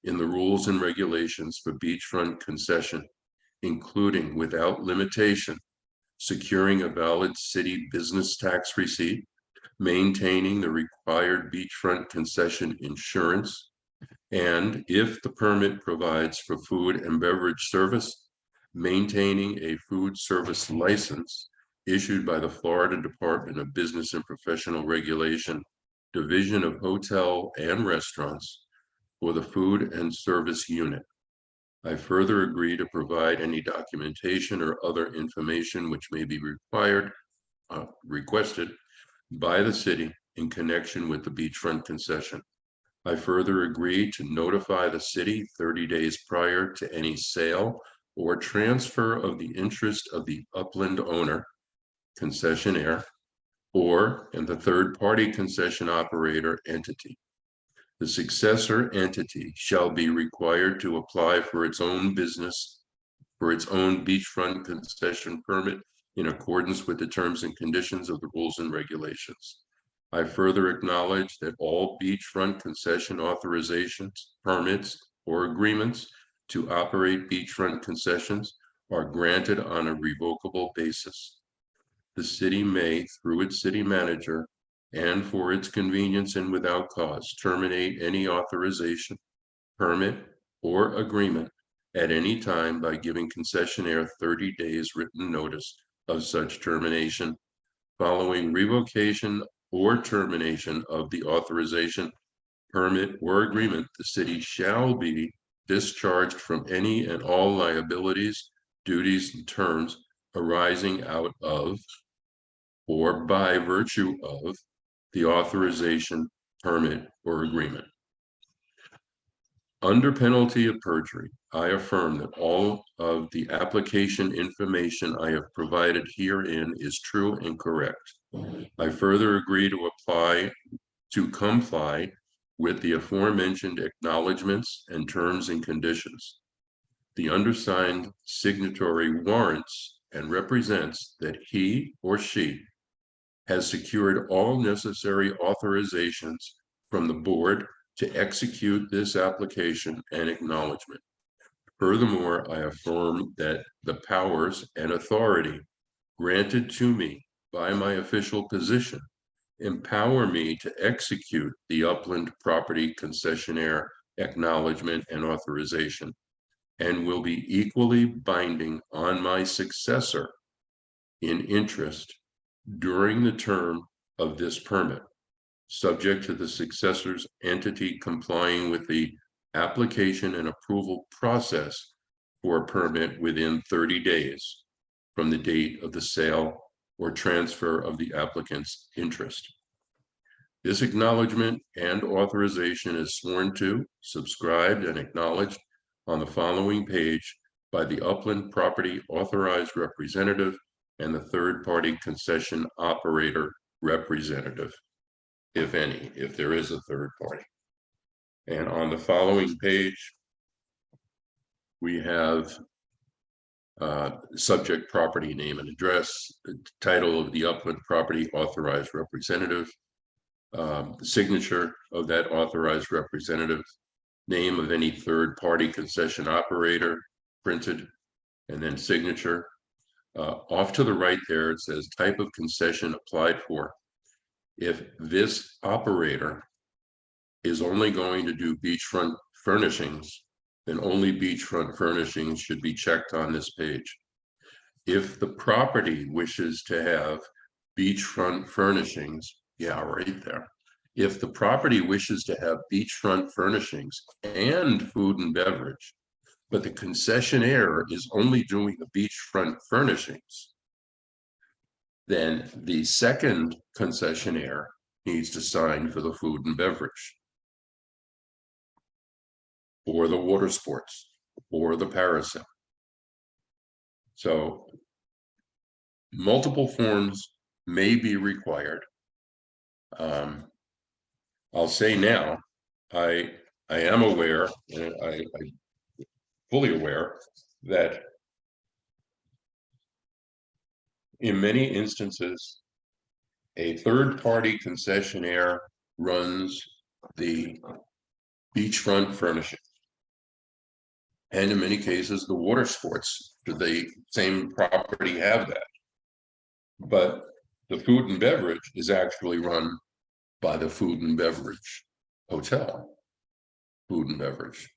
in the rules and regulations for beachfront concession, including without limitation, securing a valid city business tax receipt, maintaining the required beachfront concession insurance, and if the permit provides for food and beverage service, maintaining a food service license issued by the Florida Department of Business and Professional Regulation, Division of Hotel and Restaurants for the Food and Service Unit. I further agree to provide any documentation or other information which may be requested by the city in connection with the beachfront concession. I further agree to notify the city 30 days prior to any sale or transfer of the interest of the upland owner, concessionaire, and the third-party concession operator entity. The successor entity shall be required to apply for its own beachfront concession permit in accordance with the terms and conditions of the rules and regulations. I further acknowledge that all beachfront concession authorizations, permits, or agreements to operate beachfront concessions are granted on a revocable basis. The city may, through its city manager, and for its convenience and without cause, terminate any authorization, permit, or agreement at any time by giving concessionaire 30 days written notice of such termination. Following revocation or termination of the authorization, permit, or agreement, the city shall be discharged from any and all liabilities, duties, and terms arising out of or by virtue of the authorization, permit, or agreement. Under penalty of perjury, I affirm that all of the application information I have provided herein is true and correct. I further agree to comply with the aforementioned acknowledgements and terms and conditions. The undersigned signatory warrants and represents that he or she has secured all necessary authorizations from the board to execute this application and acknowledgement. Furthermore, I affirm that the powers and authority granted to me by my official position empower me to execute the upland property concessionaire acknowledgement and authorization, and will be equally binding on my successor in interest during the term of this permit, subject to the successor's entity complying with the application and approval process for a permit within 30 days from the date of the sale or transfer of the applicant's interest. This acknowledgement and authorization is sworn to, subscribed, and acknowledged on the following page by the upland property authorized representative and the third-party concession operator representative, if any, if there is a third party. And on the following page, we have subject property name and address, the title of the upland property authorized representative, the signature of that authorized representative, name of any third-party concession operator printed, and then signature. Off to the right there, it says type of concession applied for. If this operator is only going to do beachfront furnishings, then only beachfront furnishings should be checked on this page. If the property wishes to have beachfront furnishings, yeah, right there. If the property wishes to have beachfront furnishings and food and beverage, but the concessionaire is only doing the beachfront furnishings, then the second concessionaire needs to sign for the food and beverage, or the water sports, or the parasail. So multiple forms may be required. I'll say now, I am aware, and I fully aware that in many instances, a third-party concessionaire runs the beachfront furnishing. And in many cases, the water sports, the same property have that. But the food and beverage is actually run by the food and beverage hotel, food and beverage.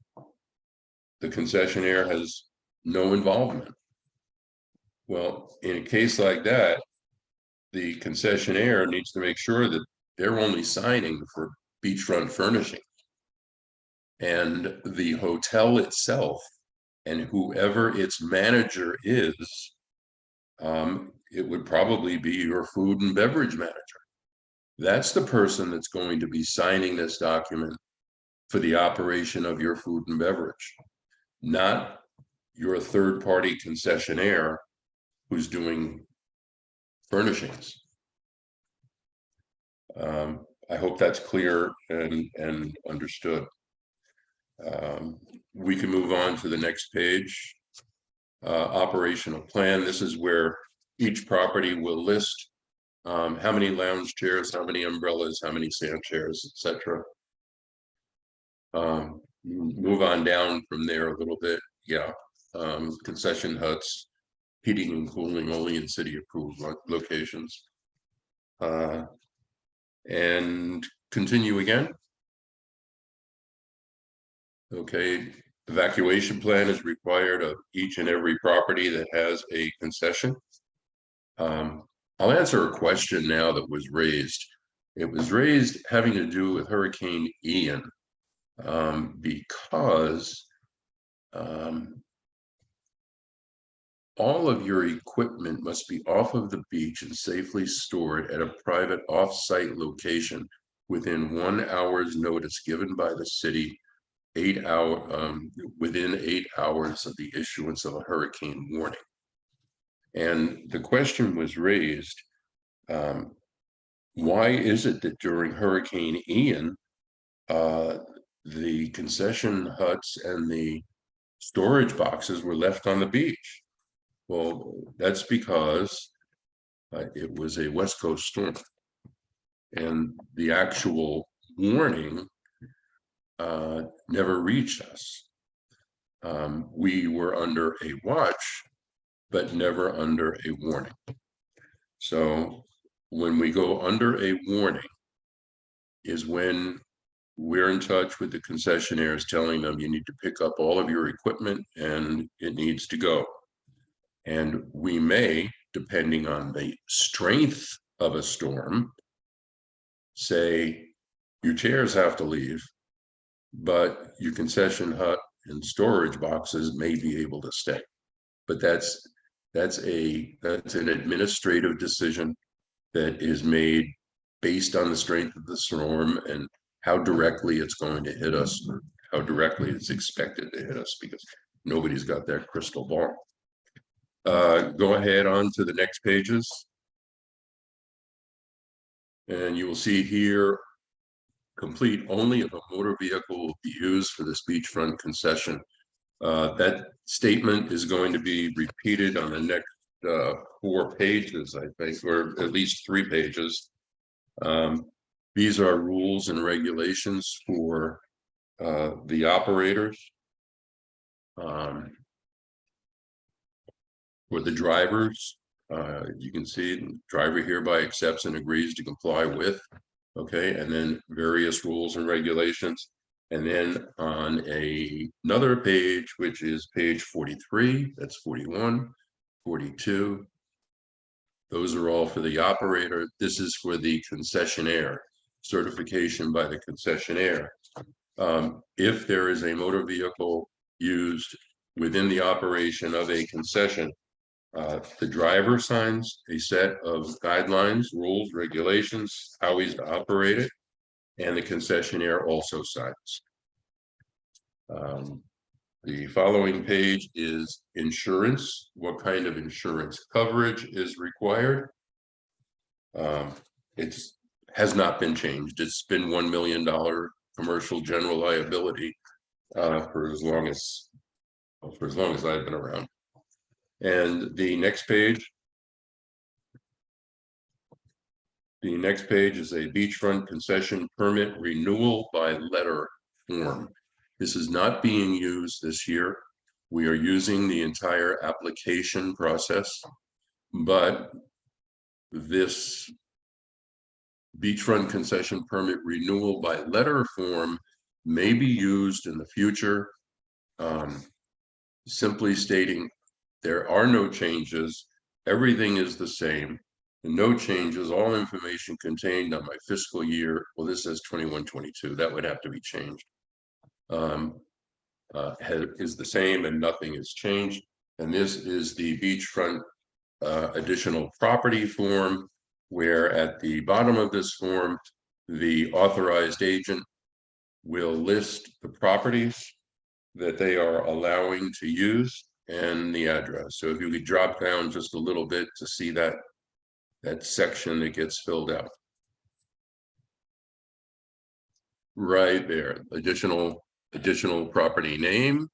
The concessionaire has no involvement. Well, in a case like that, the concessionaire needs to make sure that they're only signing for beachfront furnishing. And the hotel itself and whoever its manager is, it would probably be your food and beverage manager. That's the person that's going to be signing this document for the operation of your food and beverage, not your third-party concessionaire who's doing furnishings. I hope that's clear and understood. We can move on to the next page. Operational plan. This is where each property will list how many lounge chairs, how many umbrellas, how many sand chairs, etc. Move on down from there a little bit. Yeah. Concession huts, heating and cooling only in city approved locations. And continue again. Okay, evacuation plan is required of each and every property that has a concession. I'll answer a question now that was raised. It was raised having to do with Hurricane Ian, because all of your equipment must be off of the beach and safely stored at a private off-site location within 1 hour's notice given by the city within 8 hours of the issuance of a hurricane warning. And the question was raised, why is it that during Hurricane Ian, the concession huts and the storage boxes were left on the beach? Well, that's because it was a West Coast storm, and the actual warning never reached us. We were under a watch, but never under a warning. So when we go under a warning is when we're in touch with the concessionaires telling them you need to pick up all of your equipment and it needs to go. And we may, depending on the strength of a storm, say your chairs have to leave, but your concession hut and storage boxes may be able to stay. But that's an administrative decision that is made based on the strength of the storm and how directly it's going to hit us, or how directly it's expected to hit us, because nobody's got that crystal ball. Go ahead on to the next pages. And you will see here, complete only if a motor vehicle will be used for this beachfront concession. That statement is going to be repeated on the next 4 pages, I think, or at least 3 pages. These are rules and regulations for the operators, for the drivers. You can see the driver hereby accepts and agrees to comply with, okay, and then various rules and regulations. And then on another page, which is page 43, that's 41, 42. Those are all for the operator. This is for the concessionaire, certification by the concessionaire. If there is a motor vehicle used within the operation of a concession, the driver signs a set of guidelines, rules, regulations, how he's to operate it, and the concessionaire also signs. The following page is insurance. What kind of insurance coverage is required? It has not been changed. It's been $1 million commercial general liability for as long as I've been around. And the next page is a beachfront concession permit renewal by letter form. This is not being used this year. We are using the entire application process, but this beachfront concession permit renewal by letter form may be used in the future, simply stating there are no changes, everything is the same, and no changes, all information contained on my fiscal year, well, this says 21-22, that would have to be changed, is the same and nothing has changed. And this is the beachfront additional property form, where at the bottom of this form, the authorized agent will list the properties that they are allowing to use and the address. So if you could drop down just a little bit to see that section that gets filled out. Right there, additional property name,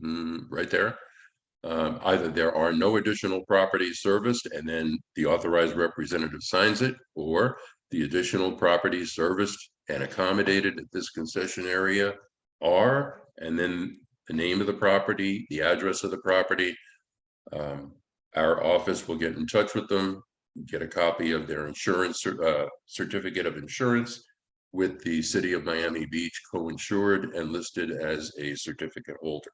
right there. Either there are no additional properties serviced and then the authorized representative signs it, or the additional properties serviced and accommodated at this concession area are, and then the name of the property, the address of the property. Our office will get in touch with them, get a copy of their insurance certificate of insurance with the City of Miami Beach co-insured and listed as a certificate holder.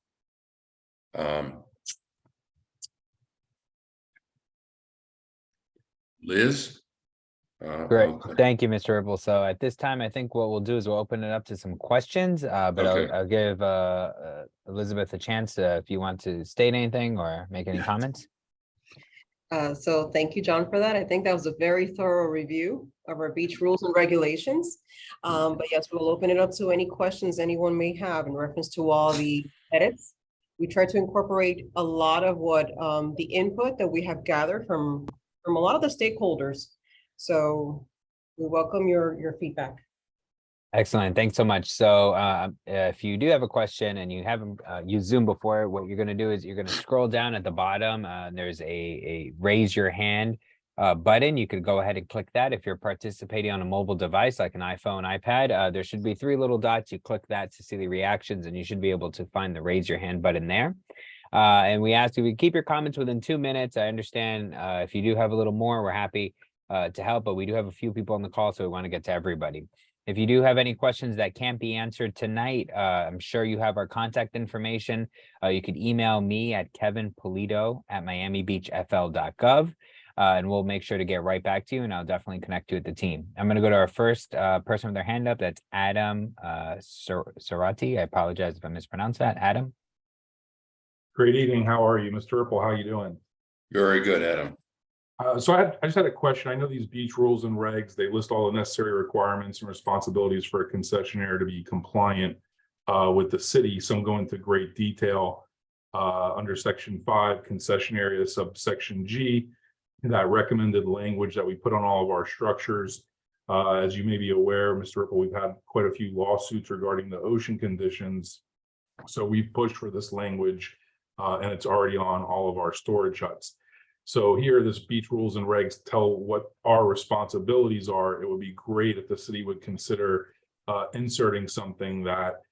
Liz? Great. Okay. Thank you, Mr. Ripple. So at this time, I think what we'll do is we'll open it up to some questions, but Okay. I'll give Elizabeth a chance if you want to state anything or make any comments. So thank you, John, for that. I think that was a very thorough review of our beach rules and regulations. But yes, we'll open it up to any questions anyone may have in reference to all the edits. We try to incorporate a lot of what the input that we have gathered from a lot of the stakeholders. So we welcome your feedback. Excellent. Thanks so much. So if you do have a question and you haven't used Zoom before, what you're going to do is you're going to scroll down at the bottom. There's a raise your hand button. You could go ahead and click that. If you're participating on a mobile device like an iPhone, iPad, there should be 3 little dots. You click that to see the reactions, and you should be able to find the raise your hand button there. And we ask you to keep your comments within 2 minutes. I understand if you do have a little more, we're happy to help, but we do have a few people on the call, so we want to get to everybody. If you do have any questions that can't be answered tonight, I'm sure you have our contact information. You could email me at kevinpolito@miamibeachfl.gov, and we'll make sure to get right back to you, and I'll definitely connect you with the team. I'm going to go to our first person with their hand up. That's Adam Sarati. I apologize if I mispronounced that. Adam? Great evening. How are you, Mr. Ripple? How are you doing? Very good, Adam. So I just had a question. I know these beach rules and regs, they list all the necessary requirements and responsibilities for a concessionaire to be compliant with the city. Some go into great detail. under section 5, concession area subsection G, that recommended language that we put on all of our structures. As you may be aware, Mr. Ripple, we've had quite a few lawsuits regarding the ocean conditions. So we've pushed for this language, and it's already on all of our storage huts. So here, this beach rules and regs tell what our responsibilities are. It would be great if the city would consider inserting something that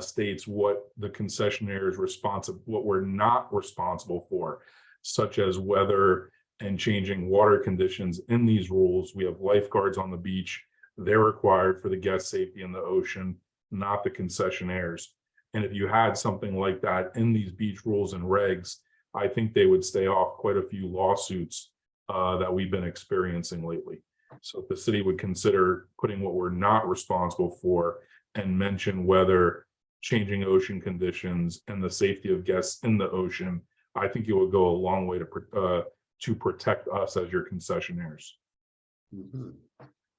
states what the concessionaire is responsible, what we're not responsible for, such as weather and changing water conditions in these rules. We have lifeguards on the beach. They're required for the guest safety in the ocean, not the concessionaires. And if you had something like that in these beach rules and regs, I think they would stay off quite a few lawsuits that we've been experiencing lately. So if the city would consider putting what we're not responsible for and mention weather, changing ocean conditions, and the safety of guests in the ocean, I think it would go a long way to protect us as your concessionaires. Mhm.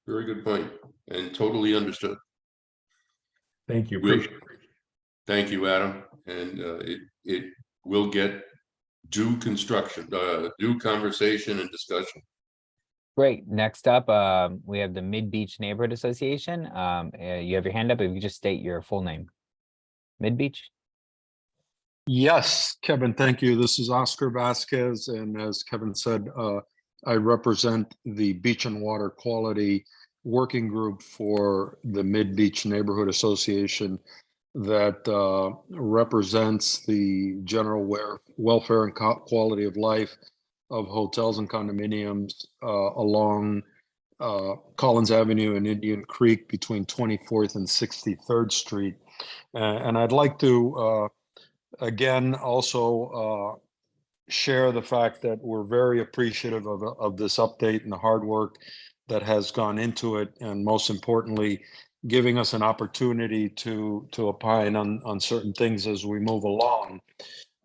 Very good point, and totally understood. Thank you. We'll- Appreciate it. Thank you, Adam, and it will get due construction, due conversation and discussion. Great. Next up, we have the Mid Beach Neighborhood Association. You have your hand up. If you just state your full name. Mid Beach. Yes, Kevin, thank you. This is Oscar Vasquez, and as Kevin said, I represent the Beach and Water Quality Working Group for the Mid Beach Neighborhood Association that represents the general welfare and quality of life of hotels and condominiums along Collins Avenue and Indian Creek between 24th and 63rd Street. And I'd like to again also share the fact that we're very appreciative of this update and the hard work that has gone into it, and most importantly, giving us an opportunity to opine on certain things as we move along.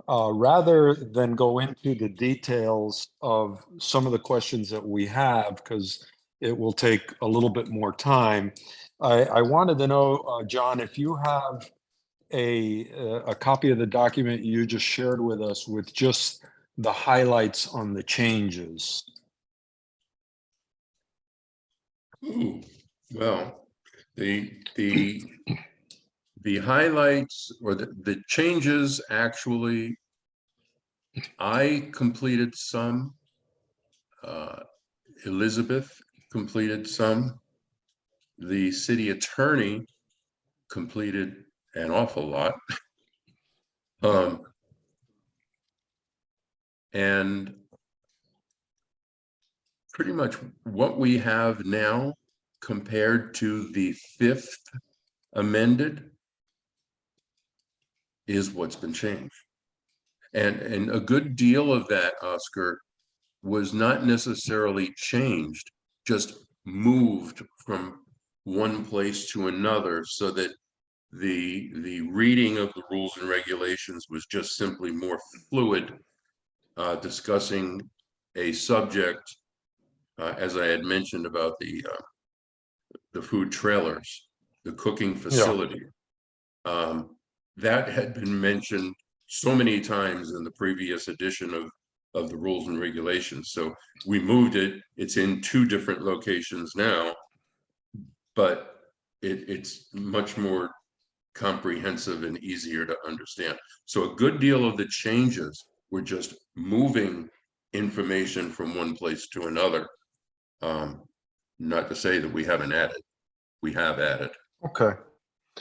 Rather than go into the details of some of the questions that we have, because it will take a little bit more time, I wanted to know, John, if you have a copy of the document you just shared with us with just the highlights on the changes. Ooh, well, the highlights or the changes, actually, I completed some, Elizabeth completed some, the city attorney completed an awful lot. And pretty much what we have now compared to the 5th amended is what's been changed. And a good deal of that, Oscar, was not necessarily changed, just moved from one place to another, so that the reading of the rules and regulations was just simply more fluid, discussing a subject, as I had mentioned about the food trailers, the cooking facility. That had been mentioned so many times in the previous edition of the rules and regulations. So we moved it. It's in 2 different locations now, but it's much more comprehensive and easier to understand. So a good deal of the changes were just moving information from one place to another. Not to say that we haven't added. We have added. Okay.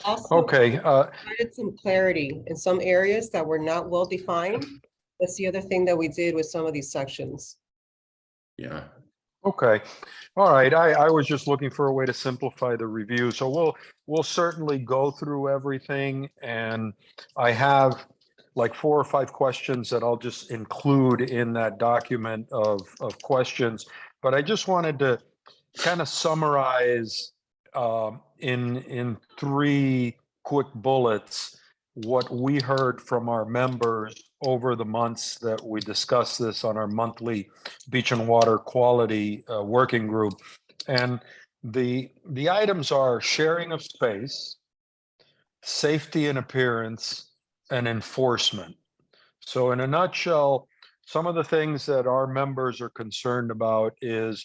Also, Okay. added some clarity in some areas that were not well defined. That's the other thing that we did with some of these sections. Yeah. Okay. All right. I was just looking for a way to simplify the review. So we'll certainly go through everything. And I have like 4 or 5 questions that I'll just include in that document of questions. But I just wanted to kind of summarize in 3 quick bullets what we heard from our members over the months that we discussed this on our monthly Beach and Water Quality Working Group. And the items are sharing of space, safety and appearance, and enforcement. So in a nutshell, some of the things that our members are concerned about is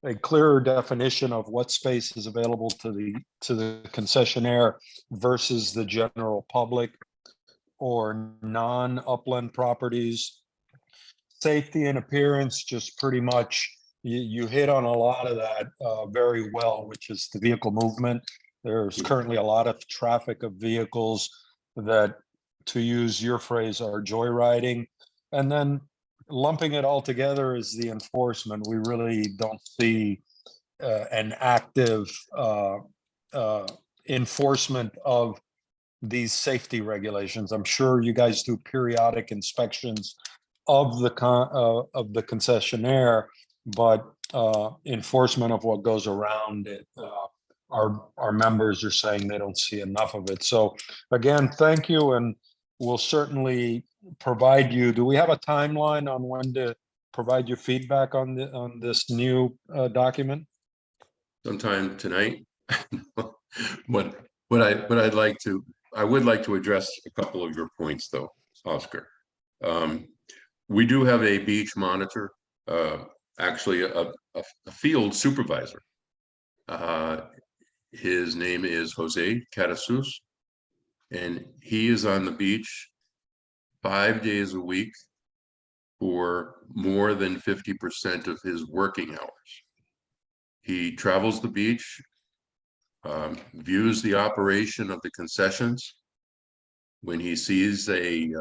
a clearer definition of what space is available to the concessionaire versus the general public or non-upland properties. Safety and appearance, just pretty much, you hit on a lot of that very well, which is the vehicle movement. There's currently a lot of traffic of vehicles that, to use your phrase, are joyriding. And then lumping it all together is the enforcement. We really don't see an active enforcement of these safety regulations. I'm sure you guys do periodic inspections of the concessionaire, but enforcement of what goes around it, our members are saying they don't see enough of it. So again, thank you, and we'll certainly provide you. Do we have a timeline on when to provide you feedback on this new document? Sometime tonight. What I would like to address a couple of your points though, Oscar. We do have a beach monitor, actually a field supervisor. His name is Jose Catasus, and he is on the beach 5 days a week for more than 50% of his working hours. He travels the beach, views the operation of the concessions. When he sees a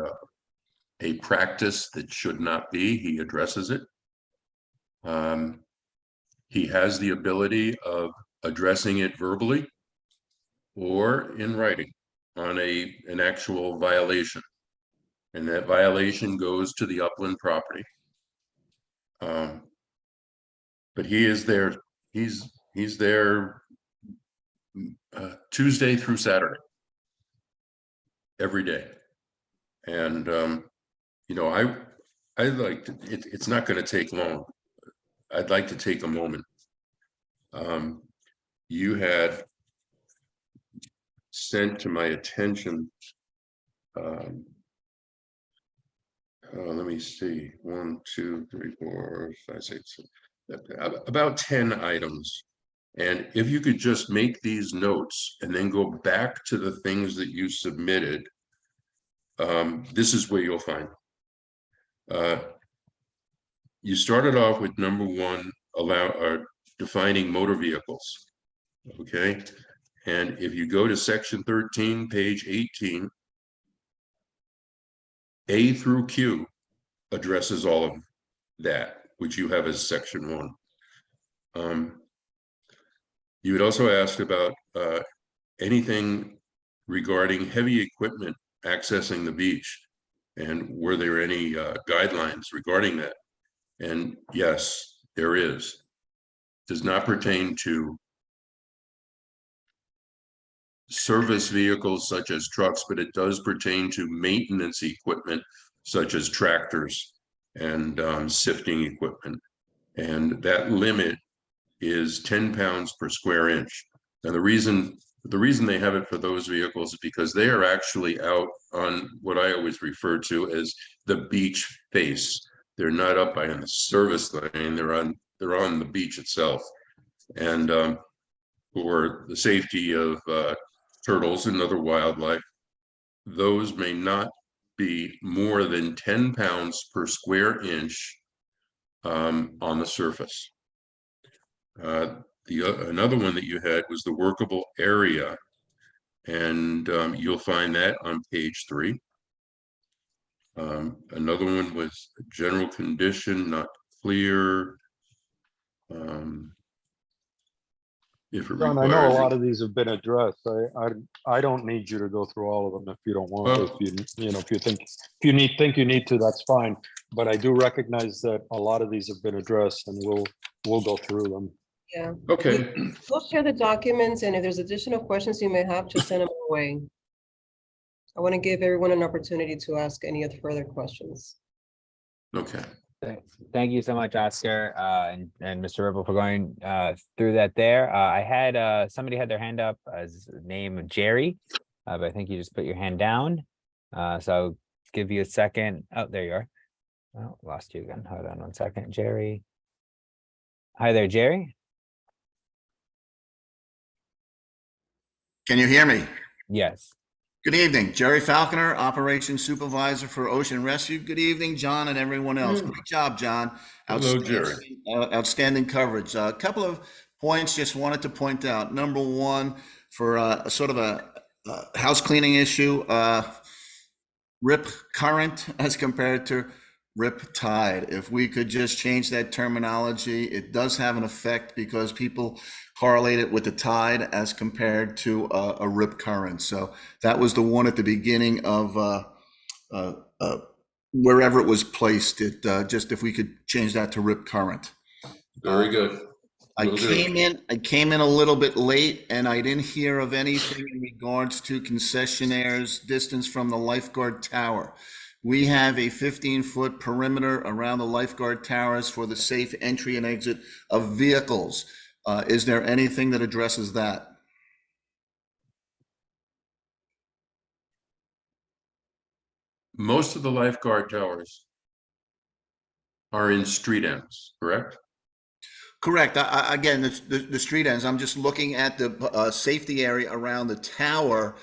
practice that should not be, he addresses it. He has the ability of addressing it verbally or in writing on an actual violation. And that violation goes to the upland property. But he is there, he's there Tuesday through Saturday, every day. And you know, I'd like to, it's not going to take long. I'd like to take a moment. You had sent to my attention, let me see, 1, 2, 3, 4, 5, 6, about 10 items. And if you could just make these notes and then go back to the things that you submitted, this is where you'll find. You started off with number 1, defining motor vehicles. Okay, and if you go to section 13, page 18, A through Q addresses all of that, which you have as section 1. You had also asked about anything regarding heavy equipment accessing the beach, and were there any guidelines regarding that? And yes, there is. Does not pertain to service vehicles such as trucks, but it does pertain to maintenance equipment such as tractors and sifting equipment. And that limit is 10 pounds per square inch. And the reason they have it for those vehicles is because they are actually out on what I always refer to as the beach face. They're not up on the service lane, they're on the beach itself. And for the safety of turtles and other wildlife, those may not be more than 10 pounds per square inch on the surface. Another one that you had was the workable area, and you'll find that on page 3. Another one was general condition, not clear. If it John, requires, I know a lot of these have been addressed. I don't need you to go through all of them if you don't want to. Well, If you think you need to, that's fine. But I do recognize that a lot of these have been addressed, and we'll go through them. Yeah. okay, We'll share the documents, and if there's additional questions you may have, just send them our way. I want to give everyone an opportunity to ask any other further questions. okay. Thank you so much, Oscar, and Mr. Ripple, for going through that there. I had somebody had their hand up as name Jerry, but I think you just put your hand down. So give you a second. Oh, there you are. Oh, lost you again. Hold on one second, Jerry. Hi there, Jerry. Can you hear me? Yes. Good evening, Jerry Falconer, Operations Supervisor for Ocean Rescue. Good evening, John, and everyone else. Great job, John. Hello, Jerry. Outstanding coverage. A couple of points just wanted to point out. Number one, for sort of a house cleaning issue, rip current as compared to rip tide. If we could just change that terminology, it does have an effect because people correlate it with the tide as compared to a rip current. So that was the one at the beginning of wherever it was placed. It just if we could change that to rip current. Very good. I Will do. came in a little bit late and I didn't hear of anything in regards to concessionaires distance from the lifeguard tower. We have a 15-foot perimeter around the lifeguard towers for the safe entry and exit of vehicles. Is there anything that addresses that? Most of the lifeguard towers are in street ends, correct? Correct. Again, the street ends. I'm just looking at the safety area around the tower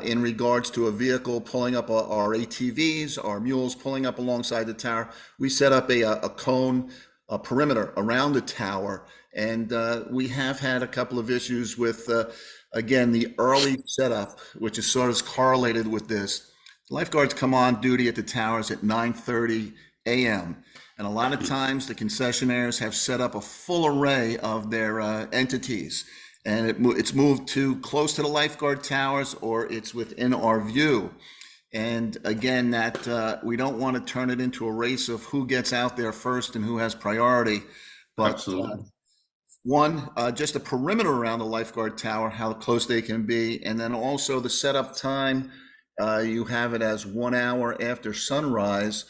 in regards to a vehicle pulling up our ATVs, our mules pulling up alongside the tower. We set up a cone, a perimeter around the tower, and we have had a couple of issues with, again, the early setup, which is sort of correlated with this. Lifeguards come on duty at the towers at 9:30 a.m. And a lot of times the concessionaires have set up a full array of their entities, and it's moved too close to the lifeguard towers or it's within our view. And again, that we don't want to turn it into a race of who gets out there first and who has priority. But Absolutely. one, just the perimeter around the lifeguard tower, how close they can be. And then also the setup time, you have it as 1 hour after sunrise.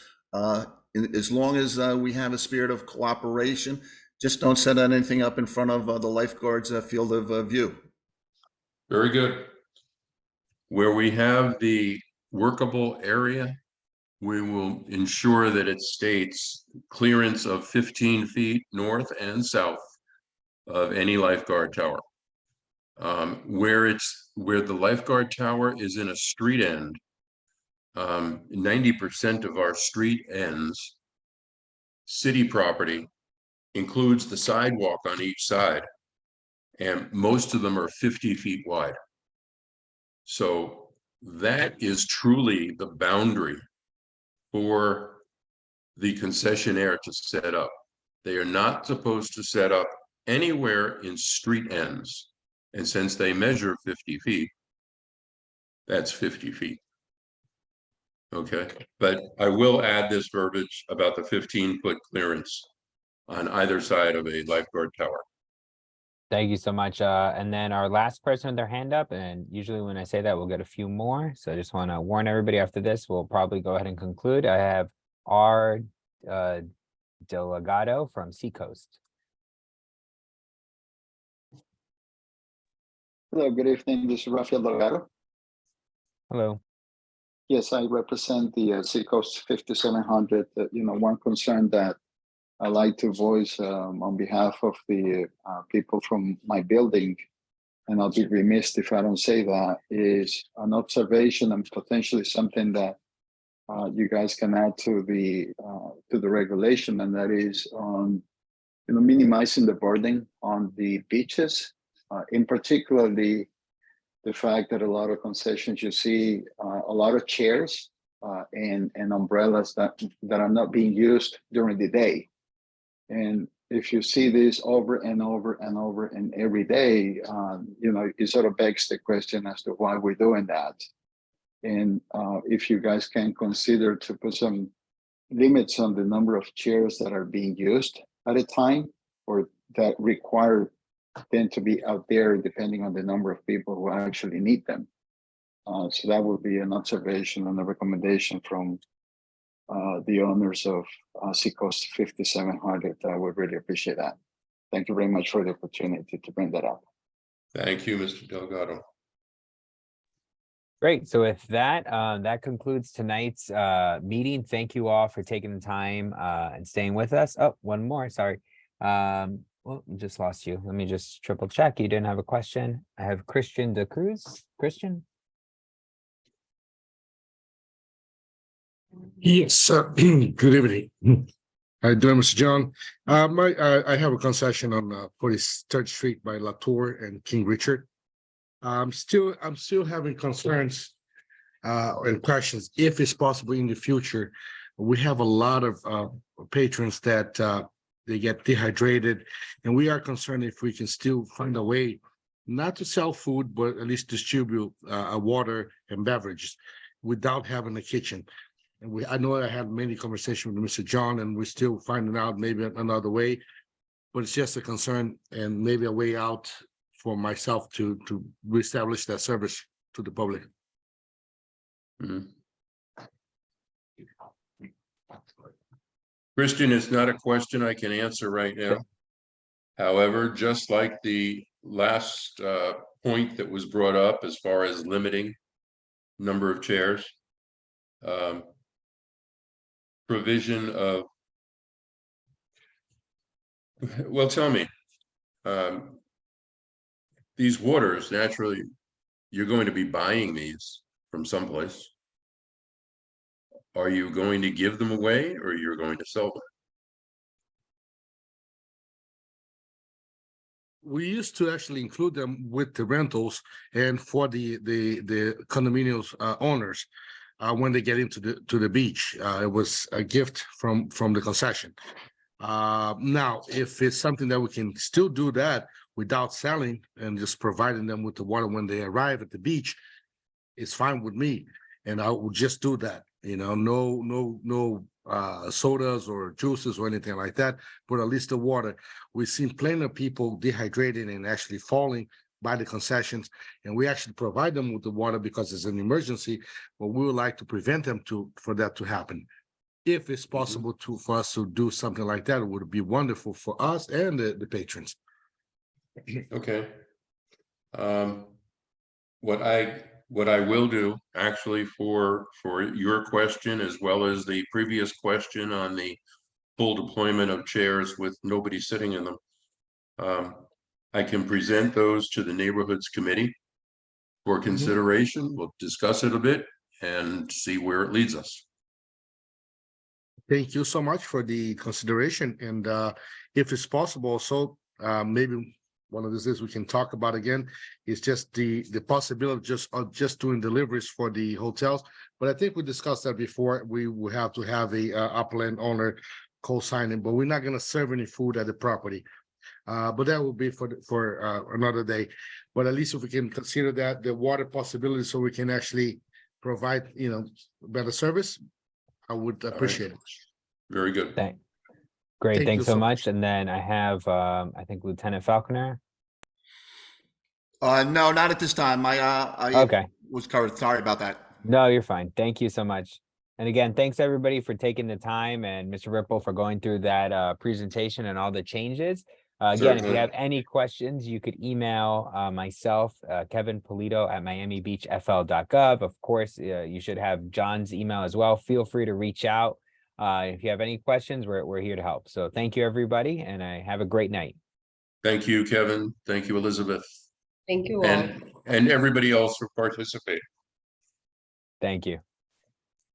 As long as we have a spirit of cooperation, just don't set anything up in front of the lifeguards' field of view. Very good. Where we have the workable area, we will ensure that it states clearance of 15 feet north and south of any lifeguard tower. Where the lifeguard tower is in a street end, 90% of our street ends, city property, includes the sidewalk on each side, and most of them are 50 feet wide. So that is truly the boundary for the concessionaire to set up. They are not supposed to set up anywhere in street ends. And since they measure 50 feet, that's 50 feet. Okay, but I will add this verbiage about the 15-foot clearance on either side of a lifeguard tower. Thank you so much. And then our last person with their hand up, and usually when I say that, we'll get a few more. So I just want to warn everybody after this, we'll probably go ahead and conclude. I have R. Delgado from Seacoast. Hello, good evening. This is Rafael Delgado. Hello. Yes, I represent the Seacoast 5700. One concern that I like to voice on behalf of the people from my building, and I'll be remiss if I don't say that, is an observation and potentially something that you guys can add to the regulation, and that is on minimizing the burden on the beaches, in particular the fact that a lot of concessions you see a lot of chairs and umbrellas that are not being used during the day. And if you see this over and over and over and every day, it sort of begs the question as to why we're doing that. And if you guys can consider to put some limits on the number of chairs that are being used at a time, or that require them to be out there depending on the number of people who actually need them. So that would be an observation and a recommendation from the owners of Seacoast 5700. I would really appreciate that. Thank you very much for the opportunity to bring that up. Thank you, Mr. Delgado. Great. So with that, that concludes tonight's meeting. Thank you all for taking the time and staying with us. Oh, one more, sorry. Well, just lost you. Let me just triple check. You didn't have a question. I have Christian De Cruz. Christian? Yes, good evening. How you doing, Mr. John? I have a concession on 43rd Street by Latour and King Richard. I'm still having concerns and questions if it's possible in the future. We have a lot of patrons that they get dehydrated, and we are concerned if we can still find a way not to sell food, but at least distribute water and beverages without having a kitchen. And I know I had many conversations with Mr. John, and we're still finding out maybe another way, but it's just a concern and maybe a way out for myself to reestablish that service to the public. Christian, it's not a question I can answer right now. However, just like the last point that was brought up as far as limiting number of chairs, provision of, well, tell me, these waters, naturally, you're going to be buying these from someplace. Are you going to give them away or you're going to sell them? We used to actually include them with the rentals and for the condominiums owners when they get into the beach. It was a gift from the concession. Now, if it's something that we can still do that without selling and just providing them with the water when they arrive at the beach, it's fine with me. And I will just do that. You know, no sodas or juices or anything like that, but at least the water. We've seen plenty of people dehydrating and actually falling by the concessions, and we actually provide them with the water because it's an emergency, but we would like to prevent them for that to happen. If it's possible for us to do something like that, it would be wonderful for us and the patrons. Okay. What I will do actually for your question, as well as the previous question on the full deployment of chairs with nobody sitting in them, I can present those to the neighborhoods committee for consideration. We'll discuss it a bit and see where it leads us. Thank you so much for the consideration. And if it's possible, so maybe one of these days we can talk about again, is just the possibility of just doing deliveries for the hotels. But I think we discussed that before. We will have to have a upland owner co-signing, but we're not going to serve any food at the property. But that will be for another day. But at least if we can consider that the water possibility, so we can actually provide, better service, I would appreciate it. Very good. Great, Thank thanks you so so much. And then I have, I think Lieutenant Falconer. No, not at this time. I Okay. was covered. Sorry about that. No, you're fine. Thank you so much. And again, thanks everybody for taking the time and Mr. Ripple for going through that presentation and all the changes. Again, if you Certainly. have any questions, you could email myself, Kevin Polito at miamibeachfl.gov. Of course, you should have John's email as well. Feel free to reach out. If you have any questions, we're here to help. So thank you, everybody, and have a great night. Thank you, Kevin. Thank you, Elizabeth. Thank you all. And everybody else for participating. Thank you.